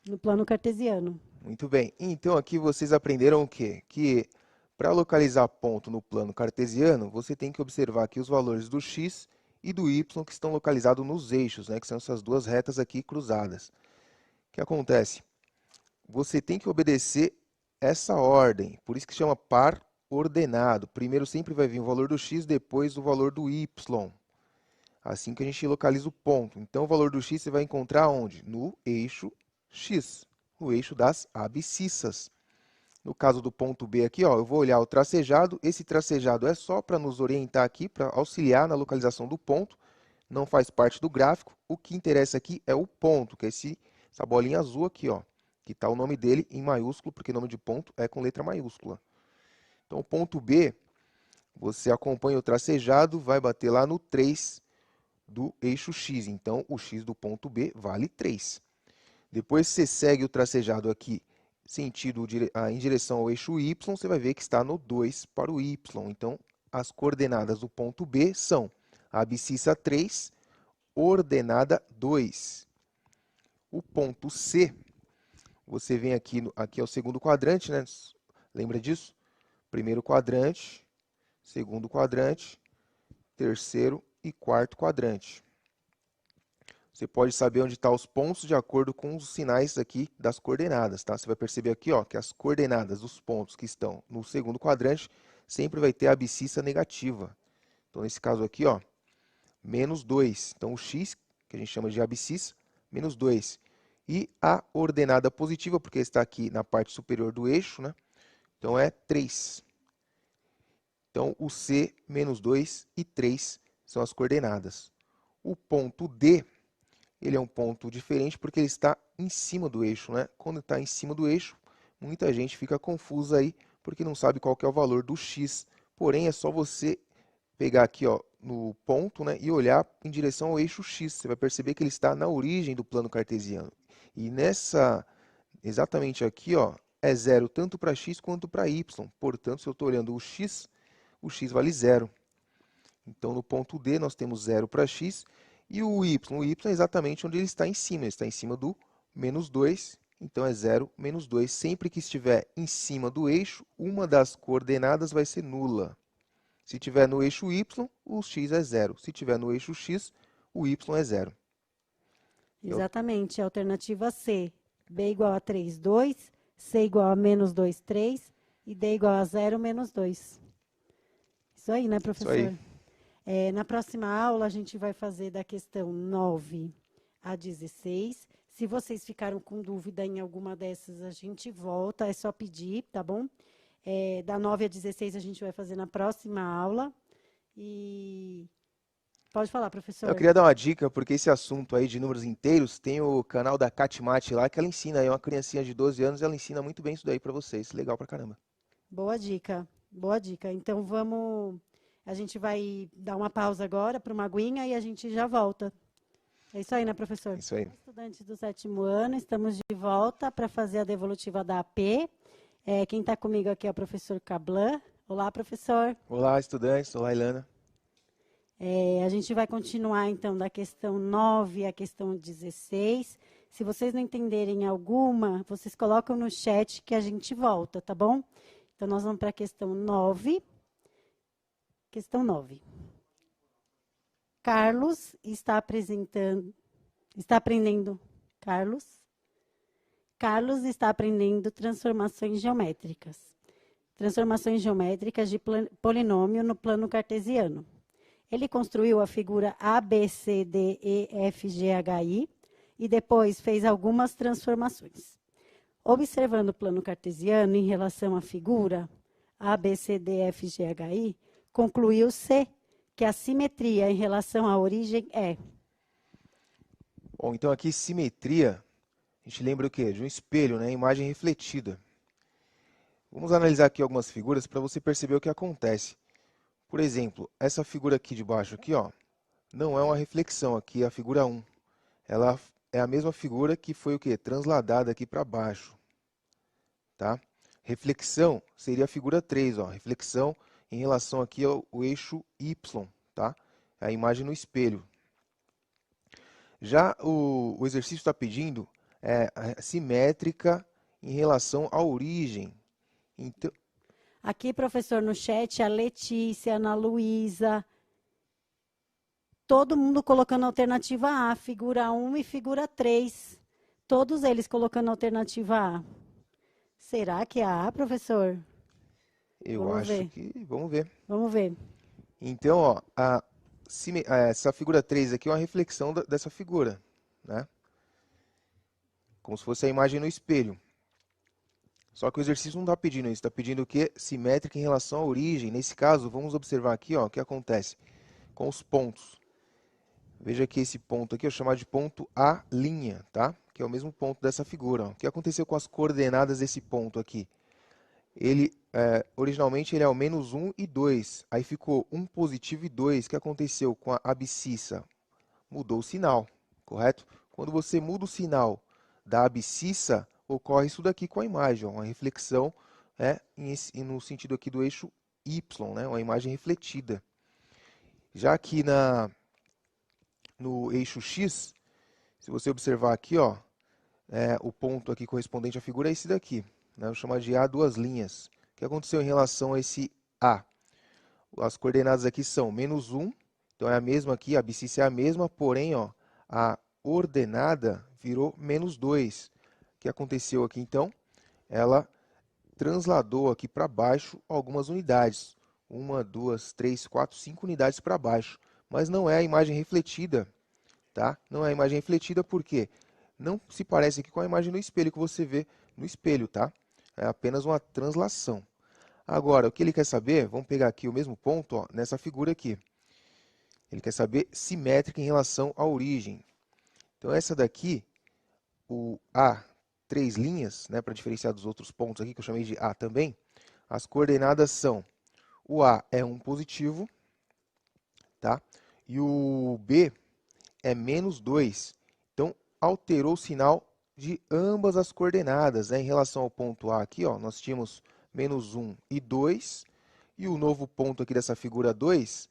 no plano cartesiano. Muito bem. Então, aqui vocês aprenderam o quê? Que para localizar ponto no plano cartesiano, você tem que observar aqui os valores do x e do y que estão localizados nos eixos, né? Que são essas duas retas aqui cruzadas. O que acontece? Você tem que obedecer essa ordem, por isso que chama par ordenado. Primeiro sempre vai vir o valor do x, depois o valor do y. Assim que a gente localiza o ponto. Então, o valor do x você vai encontrar onde? No eixo x, no eixo das abscissas. No caso do ponto B aqui, ó, eu vou olhar o tracejado. Esse tracejado é só para nos orientar aqui, para auxiliar na localização do ponto. Não faz parte do gráfico. O que interessa aqui é o ponto, que é essa bolinha azul aqui, ó, que está o nome dele em maiúsculo, porque o nome de ponto é com letra maiúscula. Então, o ponto B, você acompanha o tracejado, vai bater lá no 3 do eixo x. Então, o x do ponto B vale 3. Depois você segue o tracejado aqui, sentido em direção ao eixo y, você vai ver que está no 2 para o y. Então, as coordenadas do ponto B são a abscissa 3, ordenada 2. O ponto C, você vem aqui é o segundo quadrante, né? Lembra disso? Primeiro quadrante, segundo quadrante, terceiro e quarto quadrante. Você pode saber onde estão os pontos de acordo com os sinais aqui das coordenadas, tá? Você vai perceber aqui, ó, que as coordenadas dos pontos que estão no segundo quadrante sempre vai ter a abscissa negativa. Então, nesse caso aqui, ó, menos 2. Então, o x, que a gente chama de abscissa, menos 2. E a ordenada positiva, porque está aqui na parte superior do eixo, né? Então, é 3. Então, o C, menos 2 e 3 são as coordenadas. O ponto D, ele é um ponto diferente porque ele está em cima do eixo, né? Quando está em cima do eixo, muita gente fica confusa aí porque não sabe qual que é o valor do x. Porém, é só você pegar aqui, ó, no ponto, né, e olhar em direção ao eixo x. Você vai perceber que ele está na origem do plano cartesiano. E exatamente aqui, ó, é zero tanto para x quanto para y. Portanto, se eu estou olhando o x vale zero. Então, no ponto D, nós temos 0 para x. E o y é exatamente onde ele está em cima. Ele está em cima do menos 2. Então, é 0, menos 2. Sempre que estiver em cima do eixo, uma das coordenadas vai ser nula. Se estiver no eixo y, o x é 0. Se estiver no eixo x, o y é 0. Exatamente. Alternativa C. B igual a 3, 2. C igual a menos 2, 3. E D igual a 0, menos 2. Isso aí, né, professor? Isso aí. Na próxima aula, a gente vai fazer da questão 9 a 16. Se vocês ficaram com dúvida em alguma dessas, a gente volta, é só pedir, tá bom? Da 9 a 16 a gente vai fazer na próxima aula. E pode falar, professor. Eu queria dar uma dica, porque esse assunto aí de números inteiros, tem o canal da Catmate lá, que ela ensina aí, uma criancinha de 12 anos, ela ensina muito bem isso daí para vocês. Legal pra caramba. Boa dica, boa dica. Então, a gente vai dar uma pausa agora para uma aguinha e a gente já volta. É isso aí, né, professor? Isso aí. Estudantes do 7º ano, estamos de volta para fazer a devolutiva da AP. Quem está comigo aqui é o professor Cablan. Olá, professor. Olá, estudantes. Olá, Ilana. A gente vai continuar, então, da questão 9 à questão 16. Se vocês não entenderem alguma, vocês colocam no chat que a gente volta, tá bom? Então, nós vamos para a questão 9. Questão 9. Carlos está aprendendo. Carlos está aprendendo transformações geométricas. Transformações geométricas de polinômio no plano cartesiano. Ele construiu a figura ABCDEFGHI e depois fez algumas transformações. Observando o plano cartesiano em relação à figura ABCDEFGHI, concluiu-se que a simetria em relação à origem é... Bom, então aqui simetria, a gente lembra o quê? De um espelho, né? Imagem refletida. Vamos analisar aqui algumas figuras para você perceber o que acontece. Por exemplo, essa figura aqui de baixo, aqui, ó, não é uma reflexão, aqui é a figura 1. Ela é a mesma figura que foi o quê? Transladada aqui para baixo. Tá? Reflexão seria a figura 3, ó, reflexão em relação aqui ao eixo Y, tá? A imagem no espelho. Já o exercício está pedindo simétrica em relação à origem. Então, Aqui, professor, no chat, a Letícia, a Ana Luísa, todo mundo colocando alternativa A, figura 1 e figura 3. Todos eles colocando alternativa A. Será que é a A, professor? eu Vamos acho ver. que... Vamos ver. Vamos ver. Então, ó, essa figura 3 aqui é uma reflexão dessa figura, né? Como se fosse a imagem no espelho. Só que o exercício não está pedindo isso, está pedindo o quê? Simétrica em relação à origem. Nesse caso, vamos observar aqui, ó, o que acontece com os pontos. Veja que esse ponto aqui eu chamar de ponto A', tá? Que é o mesmo ponto dessa figura. Ó. O que aconteceu com as coordenadas desse ponto aqui? Ele, originalmente, ele é o -1 e 2. Aí ficou 1 positivo e 2. O que aconteceu com a abscissa? Mudou o sinal, correto? Quando você muda o sinal da abscissa, ocorre isso daqui com a imagem, ó, uma reflexão no sentido aqui do eixo Y, né? Uma imagem refletida. Já aqui no eixo X, se você observar aqui, ó, o ponto aqui correspondente à figura é esse daqui. Né? Eu vou chamar de A duas linhas. O que aconteceu em relação a esse A? As coordenadas aqui são -1, então é a mesma aqui, a abscissa é a mesma, porém, ó, a ordenada virou -2. O que aconteceu aqui, então? Ela transladou aqui para baixo algumas unidades. 1, 2, 3, 4, 5 unidades para baixo. Mas não é a imagem refletida, tá? Não é a imagem refletida porque não se parece aqui com a imagem no espelho que você vê no espelho, tá? É apenas uma translação. Agora, o que ele quer saber, vamos pegar aqui o mesmo ponto, ó, nessa figura aqui. Ele quer saber simétrica em relação à origem. Então, essa daqui, o A, 3 linhas, né, para diferenciar dos outros pontos aqui, que eu chamei de A também, as coordenadas são, o A é 1 positivo, tá? E o B é -2. Então, alterou o sinal de ambas as coordenadas. Né? Em relação ao ponto A aqui, ó, nós tínhamos -1 e 2. E o novo ponto aqui dessa figura 2,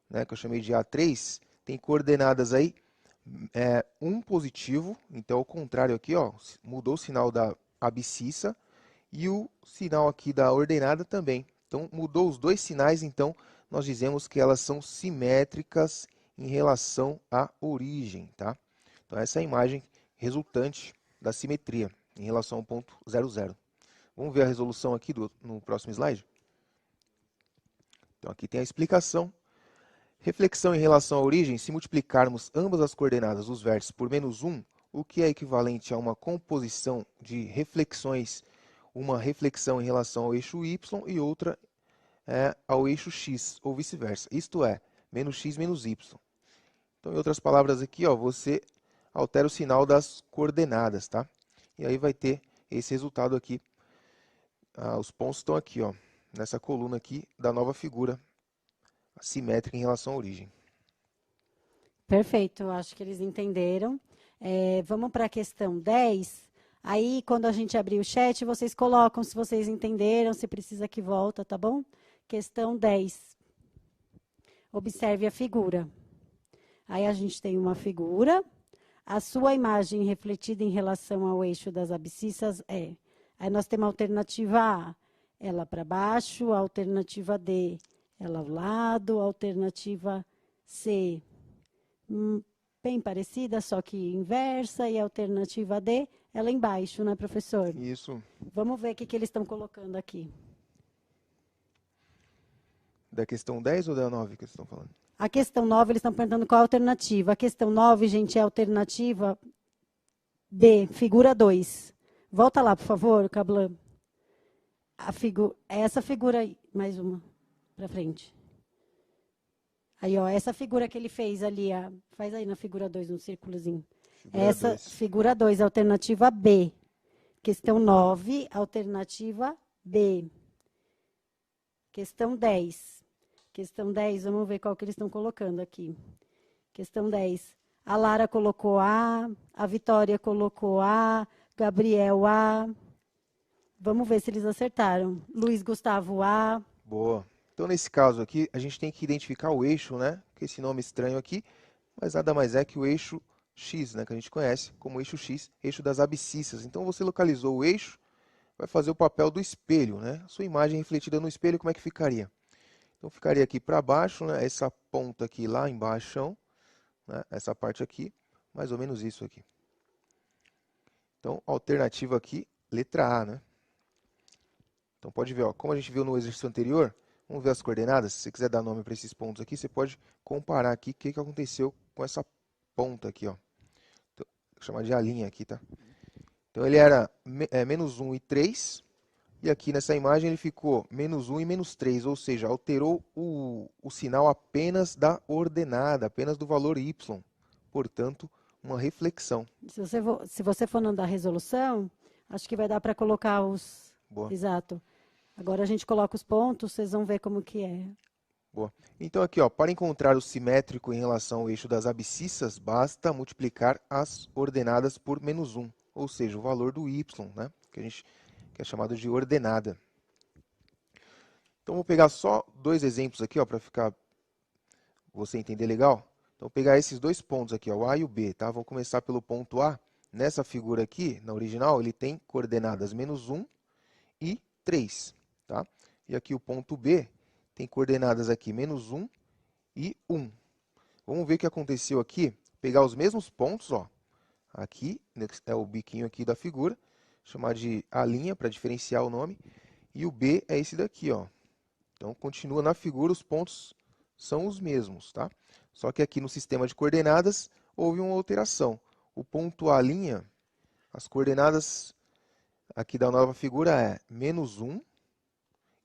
né, que eu chamei de A3, tem coordenadas aí 1 positivo. Então, ao contrário aqui, ó, mudou o sinal da abscissa. E o sinal aqui da ordenada também. Então, mudou os dois sinais, então, nós dizemos que elas são simétricas em relação à origem, tá? Então, essa é a imagem resultante da simetria em relação ao ponto 00. Vamos ver a resolução aqui no próximo slide? Então, aqui tem a explicação. Reflexão em relação à origem, se multiplicarmos ambas as coordenadas dos vértices por -1, o que é equivalente a uma composição de reflexões, uma reflexão em relação ao eixo Y e outra ao eixo X, ou vice-versa. Isto é, -x menos y. Então, em outras palavras aqui, ó, você altera o sinal das coordenadas, tá? E aí vai ter esse resultado aqui. Os pontos estão aqui, ó, nessa coluna aqui da nova figura simétrica em relação à origem. Perfeito, acho que eles entenderam. Vamos para a questão 10. Aí, quando a gente abrir o chat, vocês colocam se vocês entenderam, se precisa que volta, tá bom? Questão 10. Observe a figura. Aí a gente tem uma figura. A sua imagem refletida em relação ao eixo das abscissas é... Aí nós temos a alternativa A, ela para baixo, a alternativa D, ela ao lado, a alternativa C, bem parecida, só que inversa, e a alternativa D, ela embaixo, né, professor? Isso. Vamos ver o que eles estão colocando aqui. Da questão 10 ou da 9 que vocês estão falando? A questão 9, eles estão perguntando qual a alternativa. A questão 9, gente, é a alternativa D, figura 2. Volta lá, por favor, Cablan. Essa figura aí, mais uma, para frente. Aí, ó, essa figura que ele fez ali, faz aí na figura 2, um círculozinho. Essa figura 2, alternativa B. Questão 9, alternativa B. Questão 10. Questão 10, vamos ver qual que eles estão colocando aqui. Questão 10. A Lara colocou A, a Vitória colocou A, Gabriel A. Vamos ver se eles acertaram. Luiz Gustavo A. Boa. Então, nesse caso aqui, a gente tem que identificar o eixo, né? Com esse nome estranho aqui, mas nada mais é que o eixo X, né, que a gente conhece como eixo X, eixo das abscissas. Então, você localizou o eixo, vai fazer o papel do espelho, né? Sua imagem refletida no espelho, como é que ficaria? Então, ficaria aqui para baixo, né, essa ponta aqui lá embaixo, né, essa parte aqui, mais ou menos isso aqui. Então, alternativa aqui, letra A, né? Então, pode ver, ó, como a gente viu no exercício anterior, vamos ver as coordenadas. Se você quiser dar nome para esses pontos aqui, você pode comparar aqui o que aconteceu com essa ponta aqui, ó. Então, vou chamar de a linha aqui, tá? Então, ele era menos 1 e 3, e aqui nessa imagem ele ficou menos 1 e menos 3, ou seja, alterou o sinal apenas da ordenada, apenas do valor y. Portanto, uma reflexão. Se você for não dar resolução, acho que vai dar para colocar os... Boa. Exato. Agora a gente coloca os pontos, vocês vão ver como que é. Boa. Então aqui, ó, para encontrar o simétrico em relação ao eixo das abscissas, basta multiplicar as ordenadas por menos 1, ou seja, o valor do y, né, que é chamado de ordenada. Então vou pegar só dois exemplos aqui, ó, para você entender legal. Então vou pegar esses dois pontos aqui, ó, o A e o B, tá? Vou começar pelo ponto A. Nessa figura aqui, na original, ele tem coordenadas menos 1 e 3, tá? E aqui o ponto B tem coordenadas aqui menos 1 e 1. Vamos ver o que aconteceu aqui. Pegar os mesmos pontos, ó. Aqui é o biquinho aqui da figura, chamar de A' para diferenciar o nome. E o B é esse daqui, ó. Então continua na figura, os pontos são os mesmos, tá? Só que aqui no sistema de coordenadas houve uma alteração. O ponto A', as coordenadas aqui da nova figura é menos 1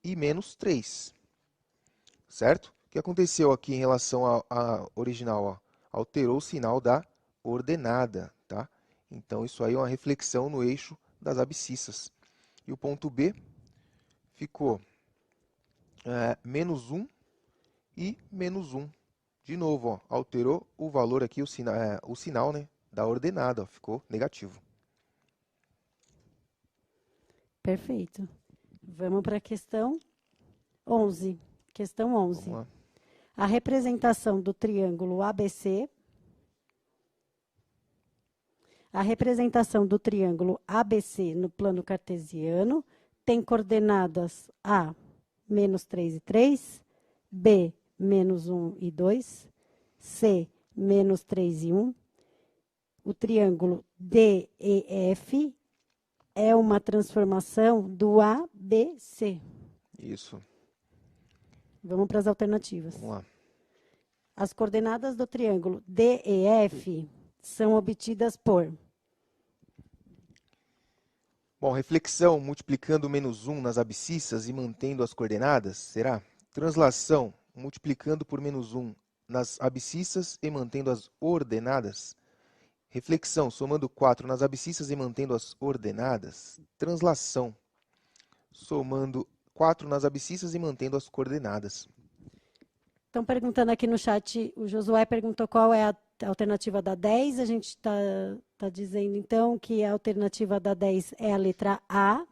e menos 3. Certo? O que aconteceu aqui em relação à original? Ó? Alterou o sinal da ordenada, tá? Então, isso aí é uma reflexão no eixo das abscissas. E o ponto B ficou menos 1 e menos 1. De novo, ó, alterou o valor aqui, o sinal, né, da ordenada, ó, ficou negativo. Perfeito. Vamos para a questão 11. Questão 11. Vamos lá. A representação do triângulo ABC. A representação do triângulo ABC no plano cartesiano tem coordenadas A, menos 3 e 3, B, menos 1 e 2, C, menos 3 e 1. O triângulo DEF é uma transformação do ABC. Isso. Vamos para as alternativas. Vamos lá. As coordenadas do triângulo DEF são obtidas por... Bom, reflexão multiplicando menos 1 nas abscissas e mantendo as coordenadas, será? Translação multiplicando por menos 1 nas abscissas e mantendo as ordenadas. Reflexão somando 4 nas abscissas e mantendo as ordenadas. Translação somando 4 nas abscissas e mantendo as coordenadas. Estão perguntando aqui no chat, o Josué perguntou qual é a alternativa da 10. A gente está dizendo, então, que a alternativa da 10 é a letra A.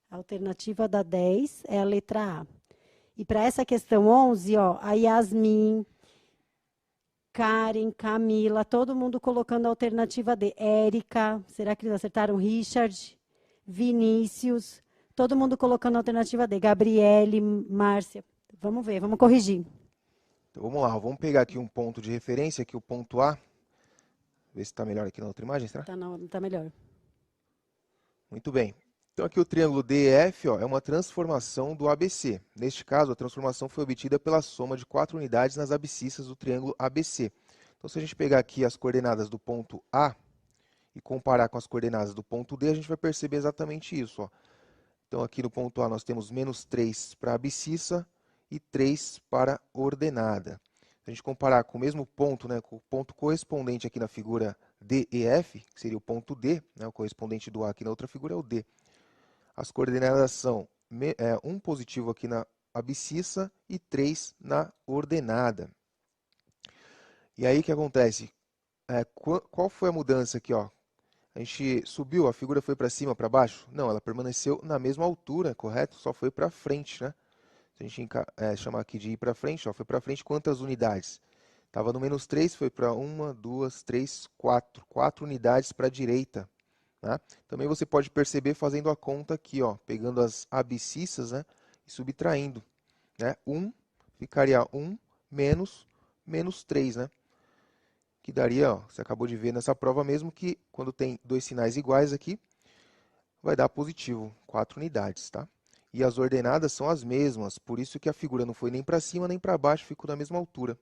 A alternativa da 10 é a letra A. E para essa questão 11, ó, a Yasmin, Karen, Camila, todo mundo colocando a alternativa D. Érica, será que eles acertaram? Richard, Vinícius, todo mundo colocando a alternativa D. Gabriele, Márcia. Vamos ver, vamos corrigir. Então, vamos lá, vamos pegar aqui um ponto de referência, aqui o ponto A. Ver se está melhor aqui na outra imagem, será? Tá melhor. Muito bem. Então, aqui o triângulo DEF, ó, é uma transformação do ABC. Neste caso, a transformação foi obtida pela soma de 4 unidades nas abscissas do triângulo ABC. Então, se a gente pegar aqui as coordenadas do ponto A e comparar com as coordenadas do ponto D, a gente vai perceber exatamente isso. Ó. Então, aqui no ponto A, nós temos menos 3 para a abscissa e 3 para a ordenada. Se a gente comparar com o mesmo ponto, né, com o ponto correspondente aqui na figura DEF, que seria o ponto D, né, o correspondente do A aqui na outra figura é o D. As coordenadas são 1 positivo aqui na abscissa e 3 na ordenada. E aí o que acontece? Qual foi a mudança aqui? Ó? A gente subiu, a figura foi para cima, para baixo? Não, ela permaneceu na mesma altura, correto? Só foi para frente, né? Se a gente chamar aqui de ir para frente, ó, foi para frente quantas unidades? Estava no menos 3, foi para 1, 2, 3, 4. 4 unidades para a direita. Né? Também você pode perceber fazendo a conta aqui, ó, pegando as abscissas, né, e subtraindo. Né? 1 ficaria 1 menos 3, né? Que daria, ó, você acabou de ver nessa prova mesmo, que quando tem dois sinais iguais aqui, vai dar positivo, 4 unidades, tá? E as ordenadas são as mesmas, por isso que a figura não foi nem para cima nem para baixo, ficou na mesma altura.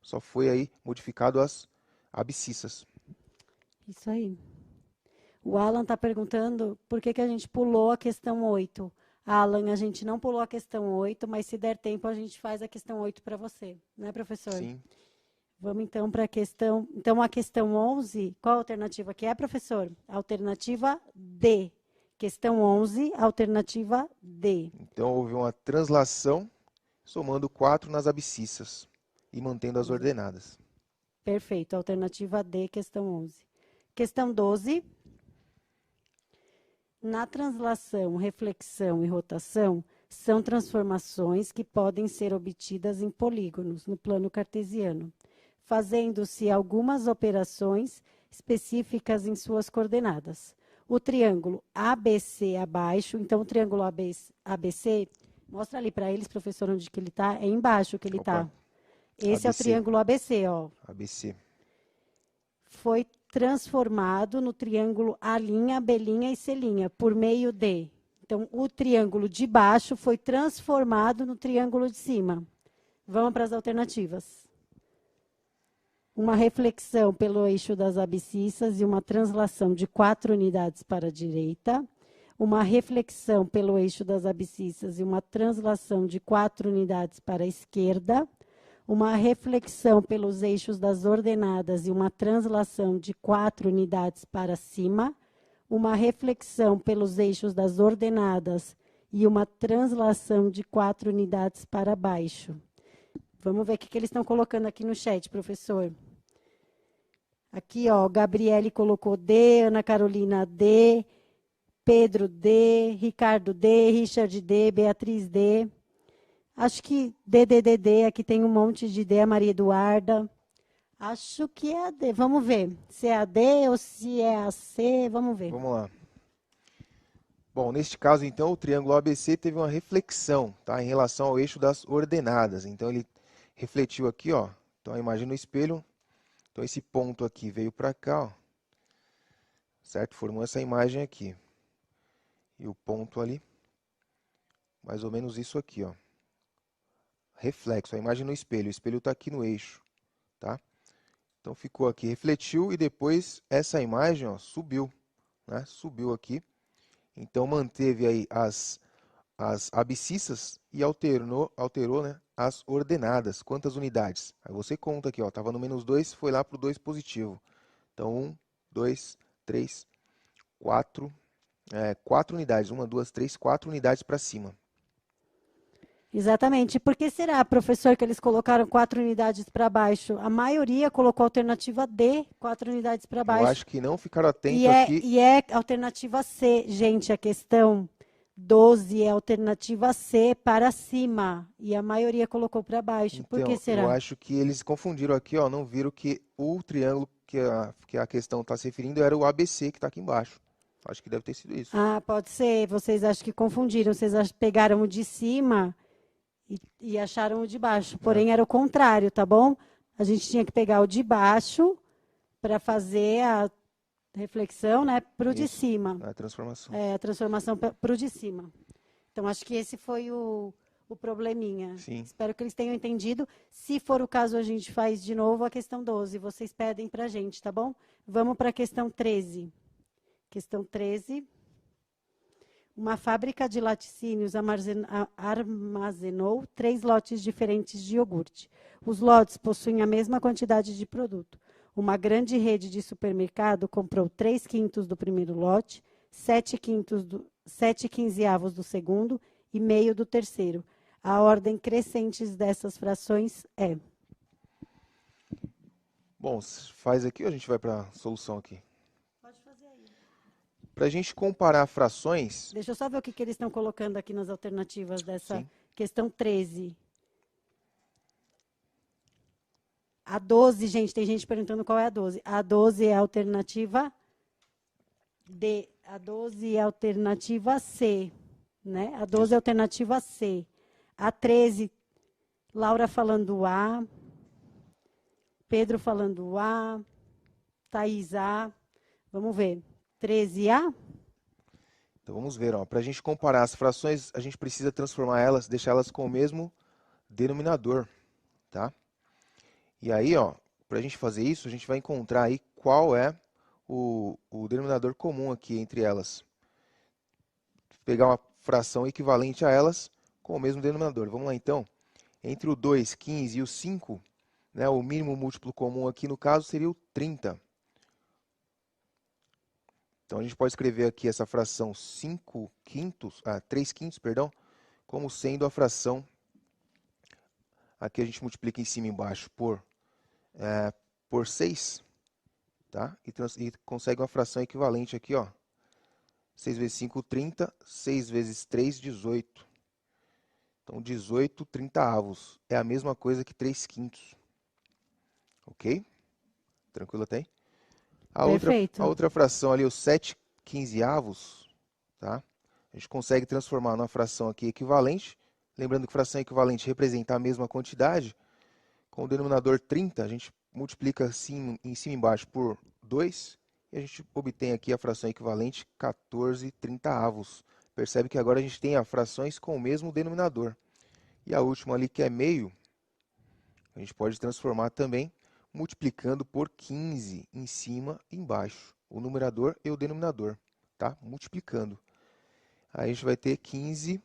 Só foi aí modificado as abscissas. Isso aí. O Alan está perguntando por que a gente pulou a questão 8. Alan, a gente não pulou a questão 8, mas se der tempo a gente faz a questão 8 para você, né, professor? Sim. Vamos então para a questão... Então, a questão 11, qual a alternativa que é, professor? Alternativa D. Questão 11, alternativa D. Então, houve uma translação, somando 4 nas abscissas e mantendo as ordenadas. Perfeito, alternativa D, questão 11. Questão 12. Na translação, reflexão e rotação, são transformações que podem ser obtidas em polígonos, no plano cartesiano, fazendo-se algumas operações específicas em suas coordenadas. O triângulo ABC abaixo, então o triângulo ABC, mostra ali para eles, professor, onde que ele está, é embaixo que ele está. Esse ABC. É o triângulo ABC, ó. ABC. Foi transformado no triângulo A', B' e C' por meio de... Então, o triângulo de baixo foi transformado no triângulo de cima. Vamos para as alternativas. Uma reflexão pelo eixo das abscissas e uma translação de 4 unidades para a direita. Uma reflexão pelo eixo das abscissas e uma translação de 4 unidades para a esquerda. Uma reflexão pelos eixos das ordenadas e uma translação de 4 unidades para cima, uma reflexão pelos eixos das ordenadas e uma translação de 4 unidades para baixo. Vamos ver o que eles estão colocando aqui no chat, professor. Aqui, ó, Gabriele colocou D, Ana Carolina D, Pedro D, Ricardo D, Richard D, Beatriz D. Acho que D, aqui tem um monte de D, a Maria Eduarda. Acho que é a D. Vamos ver se é a D ou se é a C. Vamos ver. Vamos lá. Bom, neste caso, então, o triângulo ABC teve uma reflexão, tá, em relação ao eixo das ordenadas. Então, ele refletiu aqui, ó. Então, imagina o espelho. Então, esse ponto aqui veio para cá, ó. Certo? Formou essa imagem aqui. E o ponto ali, mais ou menos isso aqui, ó. Reflexo, a imagem no espelho. O espelho está aqui no eixo, tá? Então, ficou aqui, refletiu e depois essa imagem, ó, subiu, né? Subiu aqui. Então, manteve aí as abscissas e alterou, né, as ordenadas. Quantas unidades? Aí você conta aqui, ó, estava no menos 2, foi lá para o 2 positivo. Então, 1, 2, 3, 4, 4 unidades. 1, 2, 3, 4 unidades para cima. Exatamente. Por que será, professor, que eles colocaram 4 unidades para baixo? A maioria colocou a alternativa D, 4 unidades para baixo. Eu acho que não ficaram atentos aqui. E é alternativa C, gente, a questão 12 é alternativa C para cima. E a maioria colocou para baixo. Então, por que será? Eu acho que eles confundiram aqui, ó, não viram que o triângulo que a questão está se referindo era o ABC que está aqui embaixo. Acho que deve ter sido isso. Ah, pode ser. Vocês acham que confundiram. Vocês pegaram o de cima e acharam o de baixo. Porém, era o contrário, tá bom? A gente tinha que pegar o de baixo para fazer a reflexão, né, para o de cima. A transformação. A transformação para o de cima. Então, acho que esse foi o probleminha. Sim. Espero que eles tenham entendido. Se for o caso, a gente faz de novo a questão 12. Vocês pedem para a gente, tá bom? Vamos para a questão 13. Questão 13. Uma fábrica de laticínios armazenou 3 lotes diferentes de iogurte. Os lotes possuem a mesma quantidade de produto. Uma grande rede de supermercado comprou 3/5 do primeiro lote, 7/15 do segundo e meio do terceiro. A ordem crescente dessas frações é... Bom, faz aqui ou a gente vai para a solução aqui? Pode fazer aí. Para a gente comparar frações... Deixa eu só ver o que eles estão colocando aqui nas alternativas dessa Sim. questão 13. A 12, gente, tem gente perguntando qual é a 12. A 12 é a alternativa D. A 12 é a alternativa C. Né? A 12 é a alternativa C. A 13, Laura falando A. Pedro falando A. Thaís A. Vamos ver. 13A? Então vamos ver, ó. Para a gente comparar as frações, a gente precisa transformar elas, deixar elas com o mesmo denominador, tá? E aí, ó, para a gente fazer isso, a gente vai encontrar aí qual é o denominador comum aqui entre elas. Pegar uma fração equivalente a elas com o mesmo denominador. Vamos lá, então. Entre o 2, 15 e o 5, né, o mínimo múltiplo comum aqui no caso seria o 30. Então a gente pode escrever aqui essa fração 3 quintos, perdão, como sendo a fração, aqui a gente multiplica em cima e embaixo por 6, tá? E consegue uma fração equivalente aqui, ó. 6 vezes 5, 30, 6 vezes 3, 18. Então 18 trintaavos é a mesma coisa que 3 quintos. Ok? Tranquilo até aí? A Perfeito. outra fração ali, os 7 quinzeavos, tá? A gente consegue transformar numa fração aqui equivalente. Lembrando que fração equivalente representa a mesma quantidade. Com o denominador 30, a gente multiplica assim, em cima e embaixo por 2. E a gente obtém aqui a fração equivalente 14 trintaavos. Percebe que agora a gente tem as frações com o mesmo denominador. E a última ali, que é meio, a gente pode transformar também multiplicando por 15 em cima e embaixo, o numerador e o denominador, tá? Multiplicando. Aí a gente vai ter 15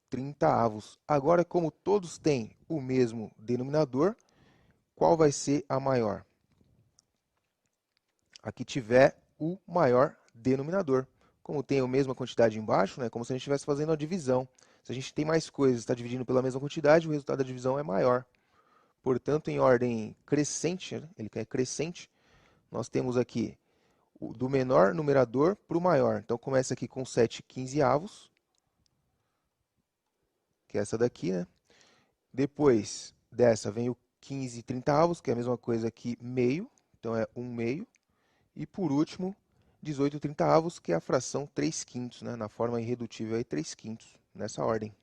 trintaavos. Agora, como todos têm o mesmo denominador, qual vai ser a maior? A que tiver o maior denominador. Como tem a mesma quantidade embaixo, né? Como se a gente estivesse fazendo a divisão. Se a gente tem mais coisas, está dividindo pela mesma quantidade, o resultado da divisão é maior. Portanto, em ordem crescente, né? Ele é crescente, nós temos aqui do menor numerador para o maior. Então, começa aqui com 7 quinzeavos, que é essa daqui, né? Depois dessa vem o 15 trintaavos, que é a mesma coisa que meio, então é 1 meio. E por último, 18 trintaavos, que é a fração 3 quintos, né? Na forma irredutível aí, 3 quintos, nessa ordem.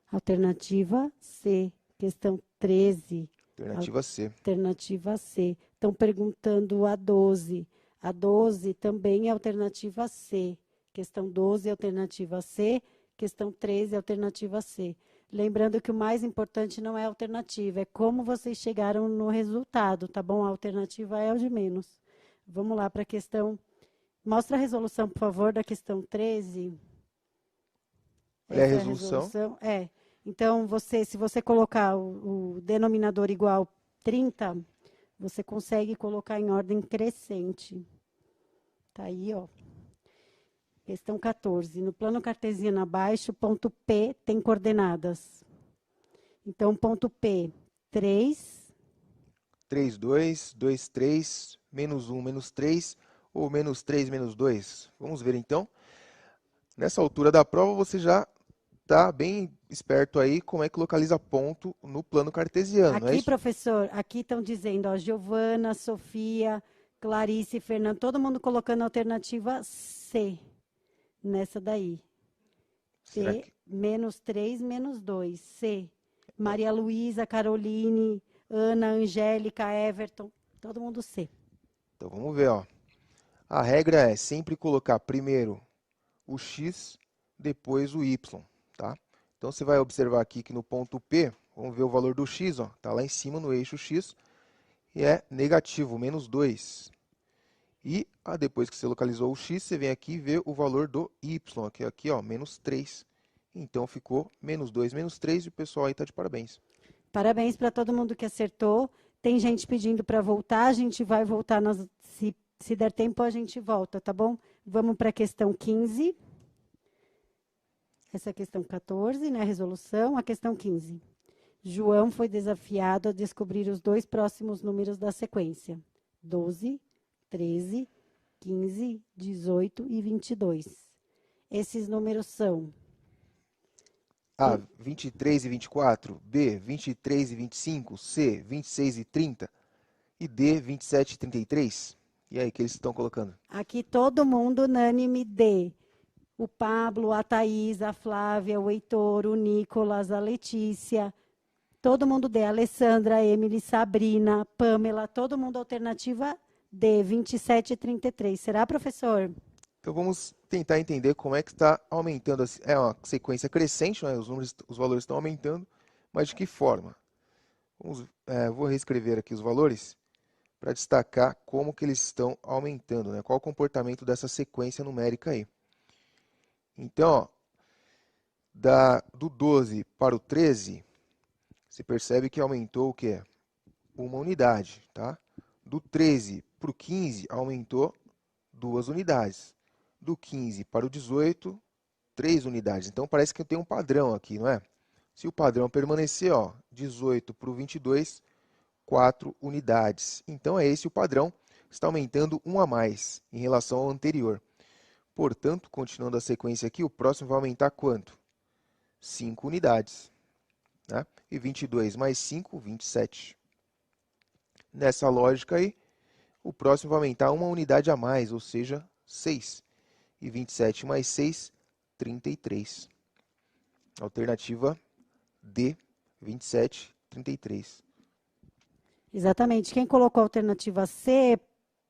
Alternativa C. Questão 13. Alternativa C. Alternativa C. Estão perguntando a 12. A 12 também é alternativa C. Questão 12, alternativa C. Questão 13, alternativa C. Lembrando que o mais importante não é a alternativa, é como vocês chegaram no resultado, tá bom? A alternativa é o de menos. Vamos lá para a questão. Mostra a resolução, por favor, da questão 13. Olha a Essa é a resolução. resolução? É. Então, se você colocar o denominador igual 30, você consegue colocar em ordem crescente. Tá aí, ó. Questão 14. No plano cartesiano abaixo, ponto P tem coordenadas. Então, ponto P, 3. 3, 2, 2, 3, menos 1, menos 3, ou menos 3, menos 2. Vamos ver então. Nessa altura da prova, você já está bem esperto aí como é que localiza ponto no plano cartesiano, não é Aqui, isso? professor, aqui estão dizendo, ó, Giovana, Sofia, Clarice, Fernando, todo mundo colocando a alternativa C nessa daí. Será P, que... menos 3, menos 2. C. Maria Luísa, Caroline, Ana, Angélica, Everton, todo mundo C. Então vamos ver, ó. A regra é sempre colocar primeiro o x, depois o y, tá? Então você vai observar aqui que no ponto P, vamos ver o valor do x, ó, tá lá em cima no eixo x, e é negativo, menos 2. E depois que você localizou o x, você vem aqui e vê o valor do y, que é aqui, ó, menos 3. Então ficou menos 2, menos 3, e o pessoal aí está de parabéns. Parabéns para todo mundo que acertou. Tem gente pedindo para voltar, a gente vai voltar, se der tempo a gente volta, tá bom? Vamos para a questão 15. Essa é a questão 14, né, a resolução. A questão 15. João foi desafiado a descobrir os dois próximos números da sequência. 12, 13, 15, 18 e 22. Esses números são A, 23 e 24. B, 23 e 25. C, 26 e 30. E D, 27 e 33. E aí, o que eles estão colocando? Aqui todo mundo unânime D. O Pablo, a Thaís, a Flávia, o Heitor, o Nicolas, a Letícia. Todo mundo D. A Alessandra, a Emily, Sabrina, a Pamela. Todo mundo alternativa D, 27 e 33. Será, professor? Então vamos tentar entender como é que está aumentando. É uma sequência crescente, né? Os valores estão aumentando, mas de que forma? Vou reescrever aqui os valores para destacar como que eles estão aumentando, né? Qual o comportamento dessa sequência numérica aí. Então, ó, do 12 para o 13, você percebe que aumentou o quê? Uma unidade, tá? Do 13 para o 15, aumentou 2 unidades. Do 15 para o 18, 3 unidades. Então, parece que tem um padrão aqui, não é? Se o padrão permanecer, ó, 18 para o 22, 4 unidades. Então, é esse o padrão. Está aumentando um a mais em relação ao anterior. Portanto, continuando a sequência aqui, o próximo vai aumentar quanto? 5 unidades. Né? E 22 mais 5, 27. Nessa lógica aí, o próximo vai aumentar uma unidade a mais, ou seja, 6. E 27 mais 6, 33. Alternativa D, 27, 33. Exatamente. Quem colocou a alternativa C,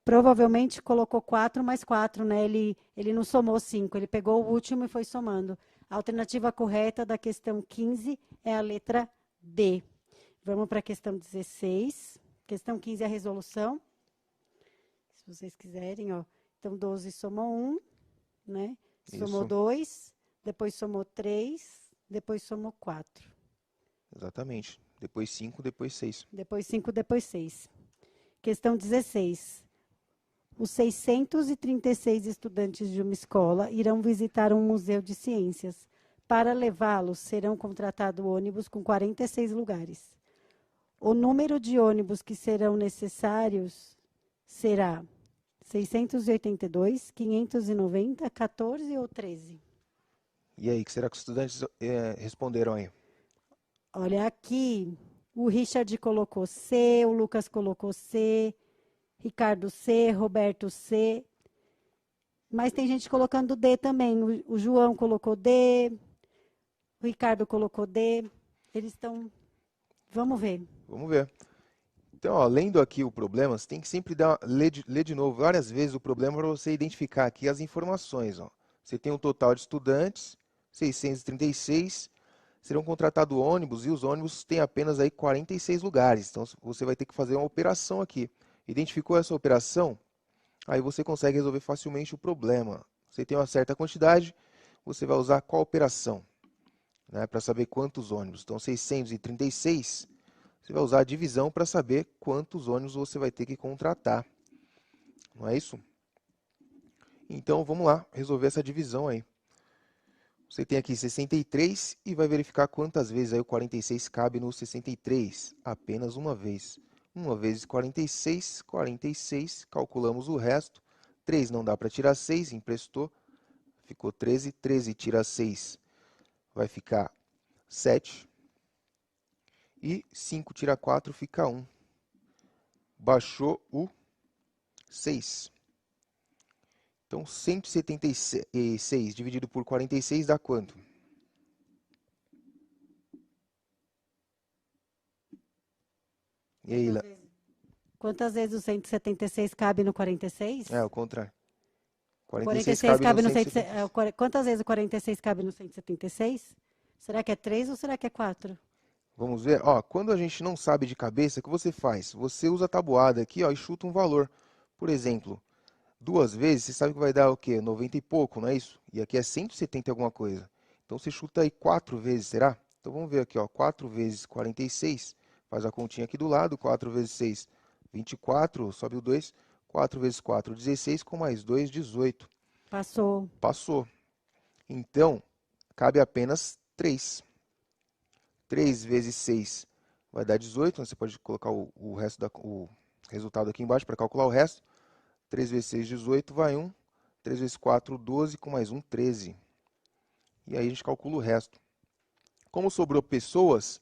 provavelmente colocou 4 mais 4, né? Ele não somou 5, ele pegou o último e foi somando. A alternativa correta da questão 15 é a letra D. Vamos para a questão 16. Questão 15 é a resolução. Se vocês quiserem, ó. Então, 12 somou 1, né? Somou Isso. 2, depois somou 3, depois somou 4. Exatamente. Depois 5, depois 6. Depois 5, depois 6. Questão 16. Os 636 estudantes de uma escola irão visitar um museu de ciências. Para levá-los, serão contratados ônibus com 46 lugares. O número de ônibus que serão necessários será 682, 590, 14 ou 13? E aí, o que será que os estudantes responderam aí? Olha, aqui o Richard colocou C, o Lucas colocou C, Ricardo C, Roberto C. Mas tem gente colocando D também. O João colocou D, o Ricardo colocou D. Eles estão... Vamos ver. Vamos ver. Então, ó, lendo aqui o problema, você tem que sempre ler de novo várias vezes o problema para você identificar aqui as informações. Ó. Você tem um total de estudantes, 636, serão contratados ônibus e os ônibus têm apenas aí 46 lugares. Então, você vai ter que fazer uma operação aqui. Identificou essa operação? Aí você consegue resolver facilmente o problema. Você tem uma certa quantidade, você vai usar qual operação? Né, para saber quantos ônibus. Então, 636, você vai usar a divisão para saber quantos ônibus você vai ter que contratar. Não é isso? Então, vamos lá, resolver essa divisão aí. Você tem aqui 63 e vai verificar quantas vezes aí o 46 cabe no 63. Apenas uma vez. 1 vezes 46, 46. Calculamos o resto. 3 não dá para tirar 6, emprestou. Ficou 13. 13 tira 6, vai ficar 7. E 5 tira 4, fica 1. Baixou o 6. Então, 176 dividido por 46 dá quanto? E aí, Quantas vezes o 176 cabe no 46? É, o contrário. 46 46 cabe no 176. Quantas vezes o 46 cabe no 176? Será que é 3 ou será que é 4? Vamos ver. Ó, quando a gente não sabe de cabeça, o que você faz? Você usa a tabuada aqui, ó, e chuta um valor. Por exemplo, 2 vezes, você sabe que vai dar o quê? 90 e pouco, não é isso? E aqui é 170 e alguma coisa. Então, você chuta aí 4 vezes, será? Então, vamos ver aqui, ó, 4 vezes 46. Faz a continha aqui do lado. 4 vezes 6, 24. Sobe o 2. 4 vezes 4, 16. Com mais 2, 18. Passou. Passou. Então, cabe apenas 3. 3 vezes 6 vai dar 18. Você pode colocar o resultado aqui embaixo para calcular o resto. 3 vezes 6, 18, vai 1. 3 vezes 4, 12, com mais 1, 13. E aí a gente calcula o resto. Como sobrou pessoas,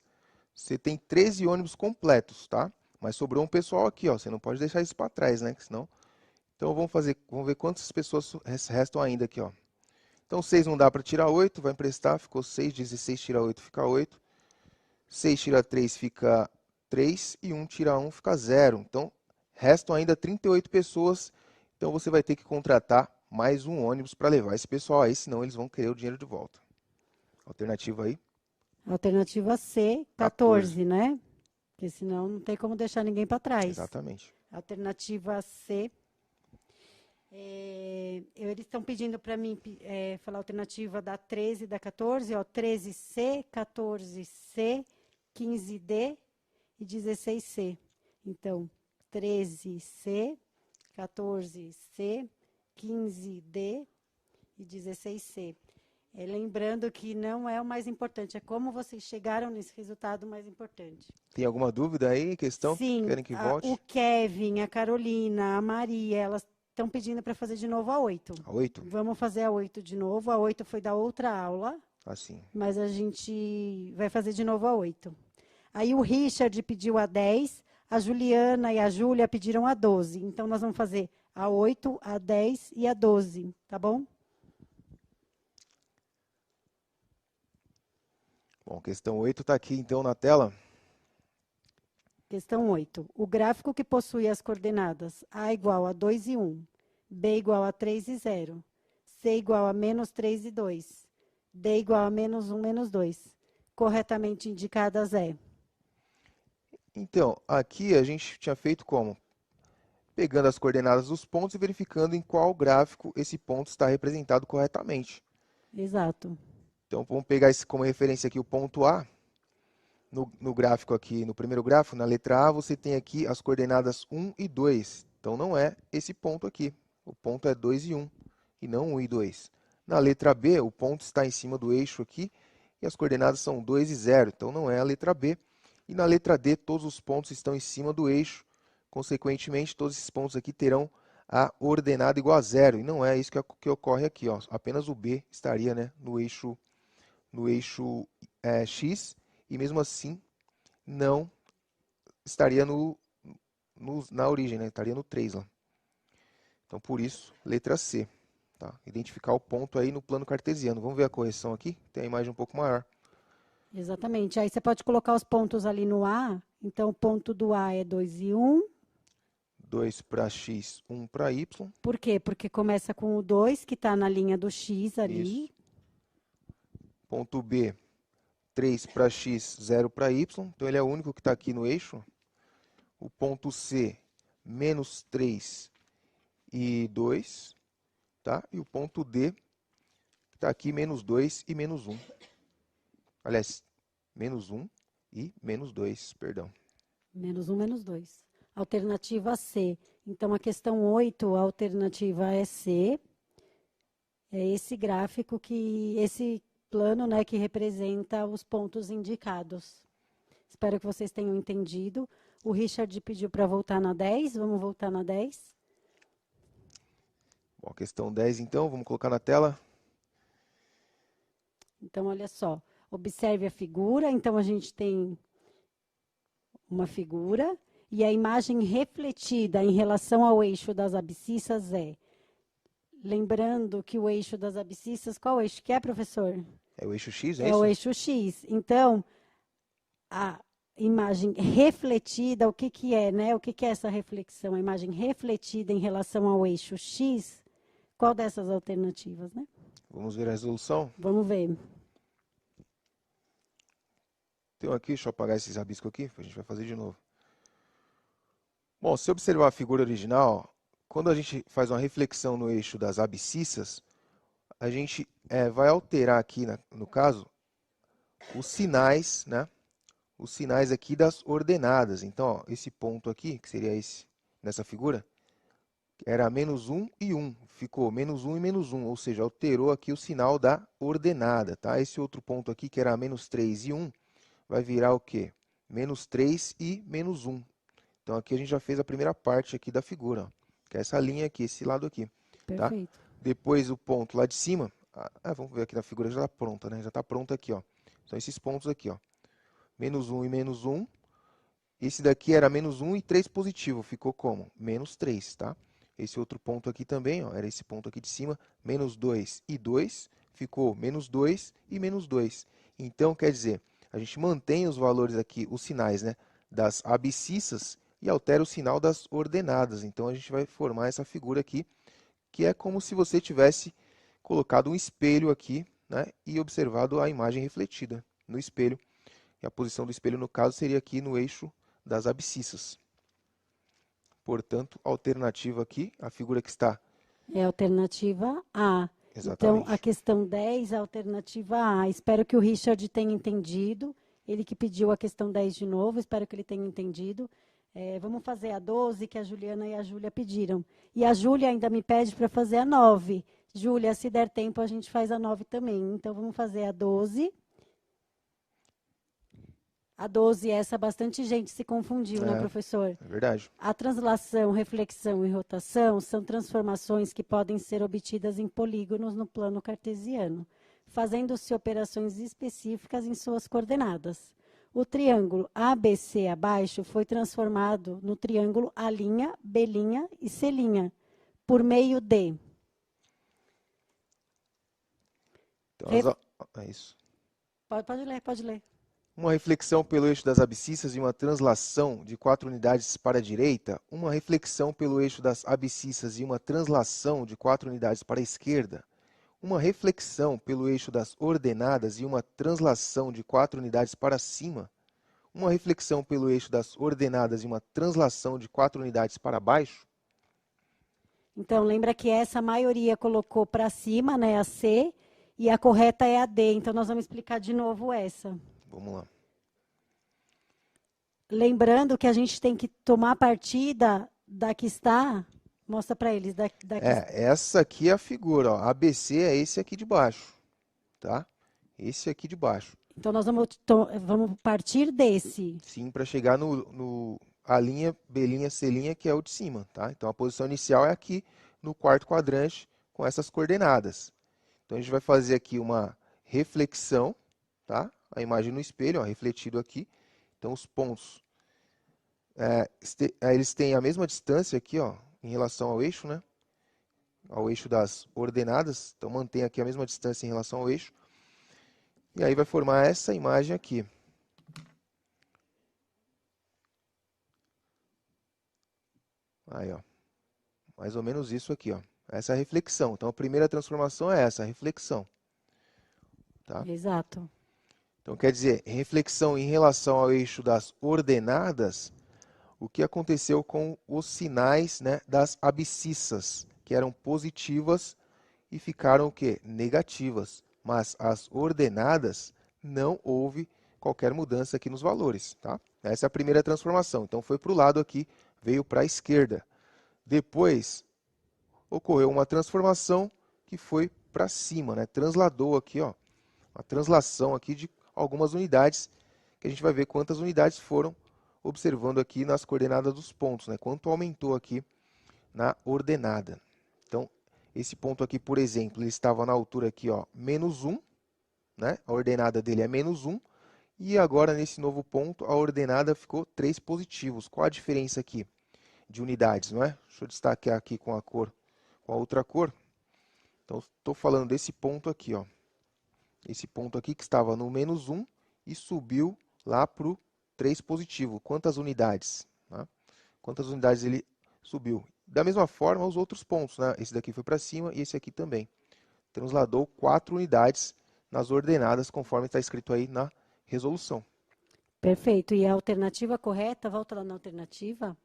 você tem 13 ônibus completos, tá? Mas sobrou um pessoal aqui, ó. Você não pode deixar isso para trás, né? Senão... Então vamos ver quantas pessoas restam ainda aqui, ó. Então 6 não dá para tirar 8, vai emprestar, ficou 6, 16 tira 8 fica 8. 6 tira 3 fica 3 e 1 tira 1 fica 0. Então restam ainda 38 pessoas, então você vai ter que contratar mais um ônibus para levar esse pessoal aí, senão eles vão querer o dinheiro de volta. Alternativa aí? Alternativa C, 14, né? Porque senão não tem como deixar ninguém para trás. Exatamente. Alternativa C. Eles estão pedindo para mim falar a alternativa da 13 e da 14, ó, 13C, 14C, 15D e 16C. Então, 13C, 14C, 15D e 16C. Lembrando que não é o mais importante, é como vocês chegaram nesse resultado mais importante. Tem alguma dúvida aí, questão? Sim, Querem que volte? o Kevin, a Carolina, a Maria, elas estão pedindo para fazer de novo a 8. A 8? Vamos fazer a 8 de novo. A 8 foi da outra aula. Assim. Mas a gente vai fazer de novo a 8. Aí o Richard pediu a 10, a Juliana e a Júlia pediram a 12. Então, nós vamos fazer a 8, a 10 e a 12, tá bom? Bom, questão 8 está aqui, então, na tela. Questão 8. O gráfico que possui as coordenadas A igual a 2 e 1, B igual a 3 e 0, C igual a menos 3 e 2, D igual a menos 1, menos 2, corretamente indicadas é... Então, aqui a gente tinha feito como? Pegando as coordenadas dos pontos e verificando em qual gráfico esse ponto está representado corretamente. Exato. Então, vamos pegar esse como referência aqui o ponto A. No gráfico aqui, no primeiro gráfico, na letra A, você tem aqui as coordenadas 1 e 2. Então, não é esse ponto aqui. O ponto é 2 e 1, e não 1 e 2. Na letra B, o ponto está em cima do eixo aqui, e as coordenadas são 2 e 0. Então, não é a letra B. E na letra D, todos os pontos estão em cima do eixo. Consequentemente, todos esses pontos aqui terão a ordenada igual a 0. E não é isso que ocorre aqui, ó. Apenas o B estaria, né, no eixo X. E mesmo assim, não estaria na origem, né? Estaria no 3 lá. Então, por isso, letra C. Tá? Identificar o ponto aí no plano cartesiano. Vamos ver a correção aqui? Tem a imagem um pouco maior. Exatamente. Aí você pode colocar os pontos ali no A. Então, o ponto do A é 2 e 1. 2 para X, 1 para Y. Por quê? Porque começa com o 2, que está na linha do X ali. Isso. Ponto B, 3 para X, 0 para Y. Então, ele é o único que está aqui no eixo. O ponto C, menos 3 e 2. Tá? E o ponto D, que está aqui, menos 2 e menos 1. Aliás, menos 1 e menos 2, perdão. Menos 1, menos 2. Alternativa C. Então, a questão 8, a alternativa é C. É esse gráfico, esse plano, né, que representa os pontos indicados. Espero que vocês tenham entendido. O Richard pediu para voltar na 10. Vamos voltar na 10. Bom, questão 10, então, vamos colocar na tela. Então, olha só. Observe a figura. Então, a gente tem uma figura e a imagem refletida em relação ao eixo das abscissas é... Lembrando que o eixo das abscissas, qual eixo que é, professor? É o eixo X, é isso? É o eixo X. Então, a imagem refletida, o que é, né? O que é essa reflexão? A imagem refletida em relação ao eixo X, qual dessas alternativas, né? Vamos ver a resolução? Vamos ver. Então aqui, deixa eu apagar esses rabiscos aqui, a gente vai fazer de novo. Bom, se observar a figura original, quando a gente faz uma reflexão no eixo das abscissas, a gente vai alterar aqui, no caso, os sinais, né? Os sinais aqui das ordenadas. Então, ó, esse ponto aqui, que seria esse, nessa figura, era menos 1 e 1. Ficou menos 1 e menos 1, ou seja, alterou aqui o sinal da ordenada, tá? Esse outro ponto aqui, que era menos 3 e 1, vai virar o quê? Menos 3 e menos 1. Então, aqui a gente já fez a primeira parte aqui da figura, ó, que é essa linha aqui, esse lado aqui. Tá? Perfeito. Depois, o ponto lá de cima, vamos ver aqui na figura, já está pronta, né? Já está pronta aqui, ó. São esses pontos aqui, ó. Menos 1 e menos 1. Esse daqui era menos 1 e 3 positivo. Ficou como? Menos 3, tá? Esse outro ponto aqui também, ó, era esse ponto aqui de cima. Menos 2 e 2. Ficou menos 2 e menos 2. Então, quer dizer, a gente mantém os valores aqui, os sinais, né, das abscissas e altera o sinal das ordenadas. Então, a gente vai formar essa figura aqui, que é como se você tivesse colocado um espelho aqui, né, e observado a imagem refletida no espelho. E a posição do espelho, no caso, seria aqui no eixo das abscissas. Portanto, a alternativa aqui, a figura que está... É a alternativa A. Exatamente. Então, a questão 10 é a alternativa A. Espero que o Richard tenha entendido. Ele que pediu a questão 10 de novo, espero que ele tenha entendido. Vamos fazer a 12, que a Juliana e a Júlia pediram. E a Júlia ainda me pede para fazer a 9. Júlia, se der tempo, a gente faz a 9 também. Então, vamos fazer a 12. A 12, essa bastante gente se confundiu, né, professor? É verdade. A translação, reflexão e rotação são transformações que podem ser obtidas em polígonos no plano cartesiano, fazendo-se operaç'ões específicas em suas coordenadas. O triângulo ABC abaixo foi transformado no triângulo A', B' e C', por meio de... Então, é isso. Pode ler. Uma reflexão pelo eixo das abscissas e uma translação de 4 unidades para a direita, uma reflexão pelo eixo das abscissas e uma translação de 4 unidades para a esquerda, uma reflexão pelo eixo das ordenadas e uma translação de 4 unidades para cima, uma reflexão pelo eixo das ordenadas e uma translação de 4 unidades para baixo. Então, lembra que essa maioria colocou para cima, né, a C, e a correta é a D. Então, nós vamos explicar de novo essa. Vamos lá. Lembrando que a gente tem que tomar partida da que está... Mostra para eles. Essa aqui é a figura. Ó. ABC é esse aqui de baixo. Tá? Esse aqui de baixo. Então, nós vamos partir desse. Sim, para chegar no A', B', C', que é o de cima. Tá? Então, a posição inicial é aqui no quarto quadrante com essas coordenadas. Então, a gente vai fazer aqui uma reflexão, tá? A imagem no espelho, ó, refletido aqui. Então, os pontos, eles têm a mesma distância aqui, ó, em relação ao eixo, né? Ao eixo das ordenadas. Então, mantém aqui a mesma distância em relação ao eixo. E aí vai formar essa imagem aqui. Aí, ó. Mais ou menos isso aqui, ó. Essa é a reflexão. Então, a primeira transformação é essa, a reflexão. Tá? Exato. Então, quer dizer, reflexão em relação ao eixo das ordenadas, o que aconteceu com os sinais, né, das abscissas, que eram positivas e ficaram o quê? Negativas. Mas as ordenadas, não houve qualquer mudança aqui nos valores. Tá? Essa é a primeira transformação. Então, foi para o lado aqui, veio para a esquerda. Depois, ocorreu uma transformação que foi para cima, né? Transladou aqui, ó, uma translação aqui de algumas unidades, que a gente vai ver quantas unidades foram observando aqui nas coordenadas dos pontos, né? Quanto aumentou aqui na ordenada. Então, esse ponto aqui, por exemplo, ele estava na altura aqui, ó, menos 1, né? A ordenada dele é menos 1, e agora nesse novo ponto a ordenada ficou 3 positivos. Qual a diferença aqui de unidades, não é? Deixa eu destacar aqui com a cor, com a outra cor. Então, estou falando desse ponto aqui, ó. Esse ponto aqui que estava no menos 1 e subiu lá para o 3 positivo. Quantas unidades? Né? Quantas unidades ele subiu? Da mesma forma, os outros pontos. Né? Esse daqui foi para cima e esse aqui também. Transladou 4 unidades nas ordenadas, conforme está escrito aí na resolução. Perfeito. E a alternativa correta, volta lá na alternativa.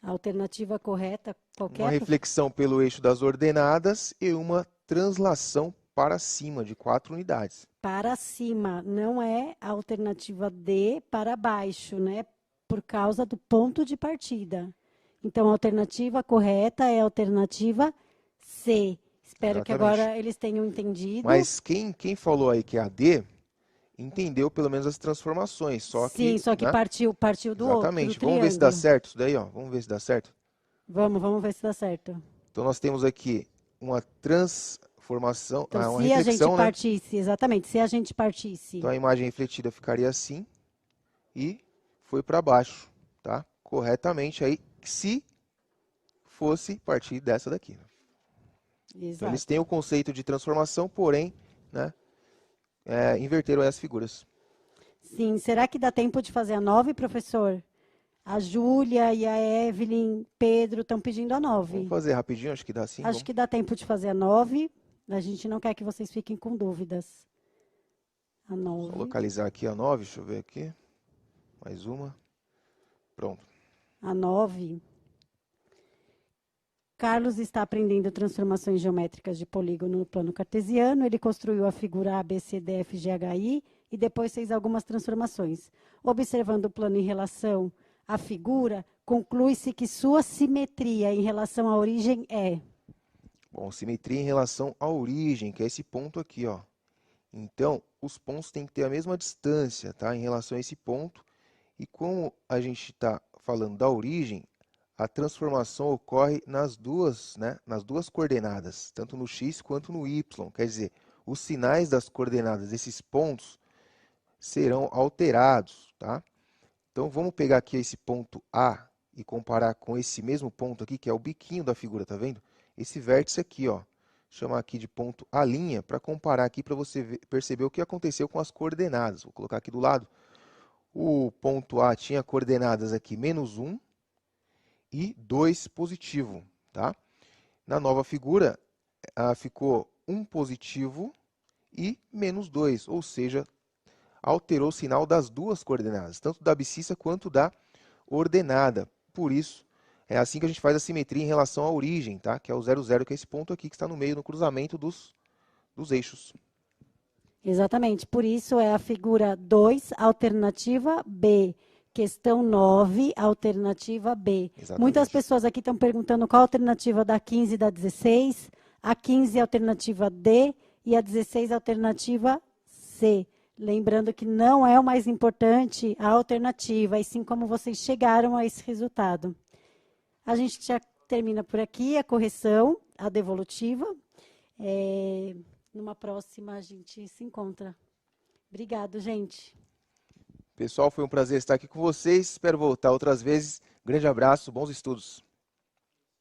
A alternativa correta, qualquer... Uma reflexão pelo eixo das ordenadas e uma translação para cima de 4 unidades. Para cima, não é a alternativa D para baixo, né? Por causa do ponto de partida. Então, a alternativa correta é a alternativa C. Espero que agora eles tenham entendido. Mas quem falou aí que é a D, entendeu pelo menos as transformações. Sim, só que né? partiu do outro. Exatamente. Vamos ver se dá certo isso daí, ó. Vamos ver se dá certo. Vamos ver se dá certo. Então, nós temos aqui uma transformação formação, Então, uma se a gente reflexão, né? partisse, exatamente, se a gente partisse, Então a imagem refletida ficaria assim e foi para baixo, tá? Corretamente aí, se fosse partir dessa daqui, né? Então eles exato. têm o conceito de transformação, porém, né, inverteram as figuras. Sim, será que dá tempo de fazer a 9, professor? A Júlia e a Evelyn, Pedro estão pedindo a Vamos 9. fazer rapidinho, acho que dá sim, Acho vamos. que dá tempo de fazer a 9. A gente não quer que vocês fiquem com dúvidas. A Só 9. localizar aqui a 9, deixa eu ver aqui. Mais uma. Pronto. A 9. Carlos está aprendendo transformações geométricas de polígono no plano cartesiano. Ele construiu a figura ABCDFGHI e depois fez algumas transformações. Observando o plano em relação à figura, conclui-se que sua simetria em relação à origem é... Bom, simetria em relação à origem, que é esse ponto aqui, ó. Então, os pontos têm que ter a mesma distância, tá? Em relação a esse ponto. E como a gente está falando da origem, a transformação ocorre nas duas, né? Nas duas coordenadas, tanto no x quanto no y. Quer dizer, os sinais das coordenadas desses pontos serão alterados, tá? Então, vamos pegar aqui esse ponto A e comparar com esse mesmo ponto aqui, que é o biquinho da figura, tá vendo? Esse vértice aqui, ó. Chamar aqui de ponto A', para comparar aqui, para você perceber o que aconteceu com as coordenadas. Vou colocar aqui do lado. O ponto A tinha coordenadas aqui -1 e 2 positivo, tá? Na nova figura, ficou 1 positivo e -2, ou seja, alterou o sinal das duas coordenadas, tanto da abscissa quanto da ordenada. Por isso, é assim que a gente faz a simetria em relação à origem, tá? Que é o 0, 0, que é esse ponto aqui que está no meio, no cruzamento dos eixos. Exatamente, por isso é a figura 2, alternativa B. Questão 9, alternativa B. Exatamente. Muitas pessoas aqui estão perguntando qual a alternativa da 15 e da 16. A 15 é a alternativa D e a 16 é a alternativa C. Lembrando que não é o mais importante a alternativa, e sim como vocês chegaram a esse resultado. A gente já termina por aqui a correção, a devolutiva. Numa próxima a gente se encontra. Obrigado, gente. Pessoal, foi um prazer estar aqui com vocês. Espero voltar outras vezes. Grande abraço, bons estudos.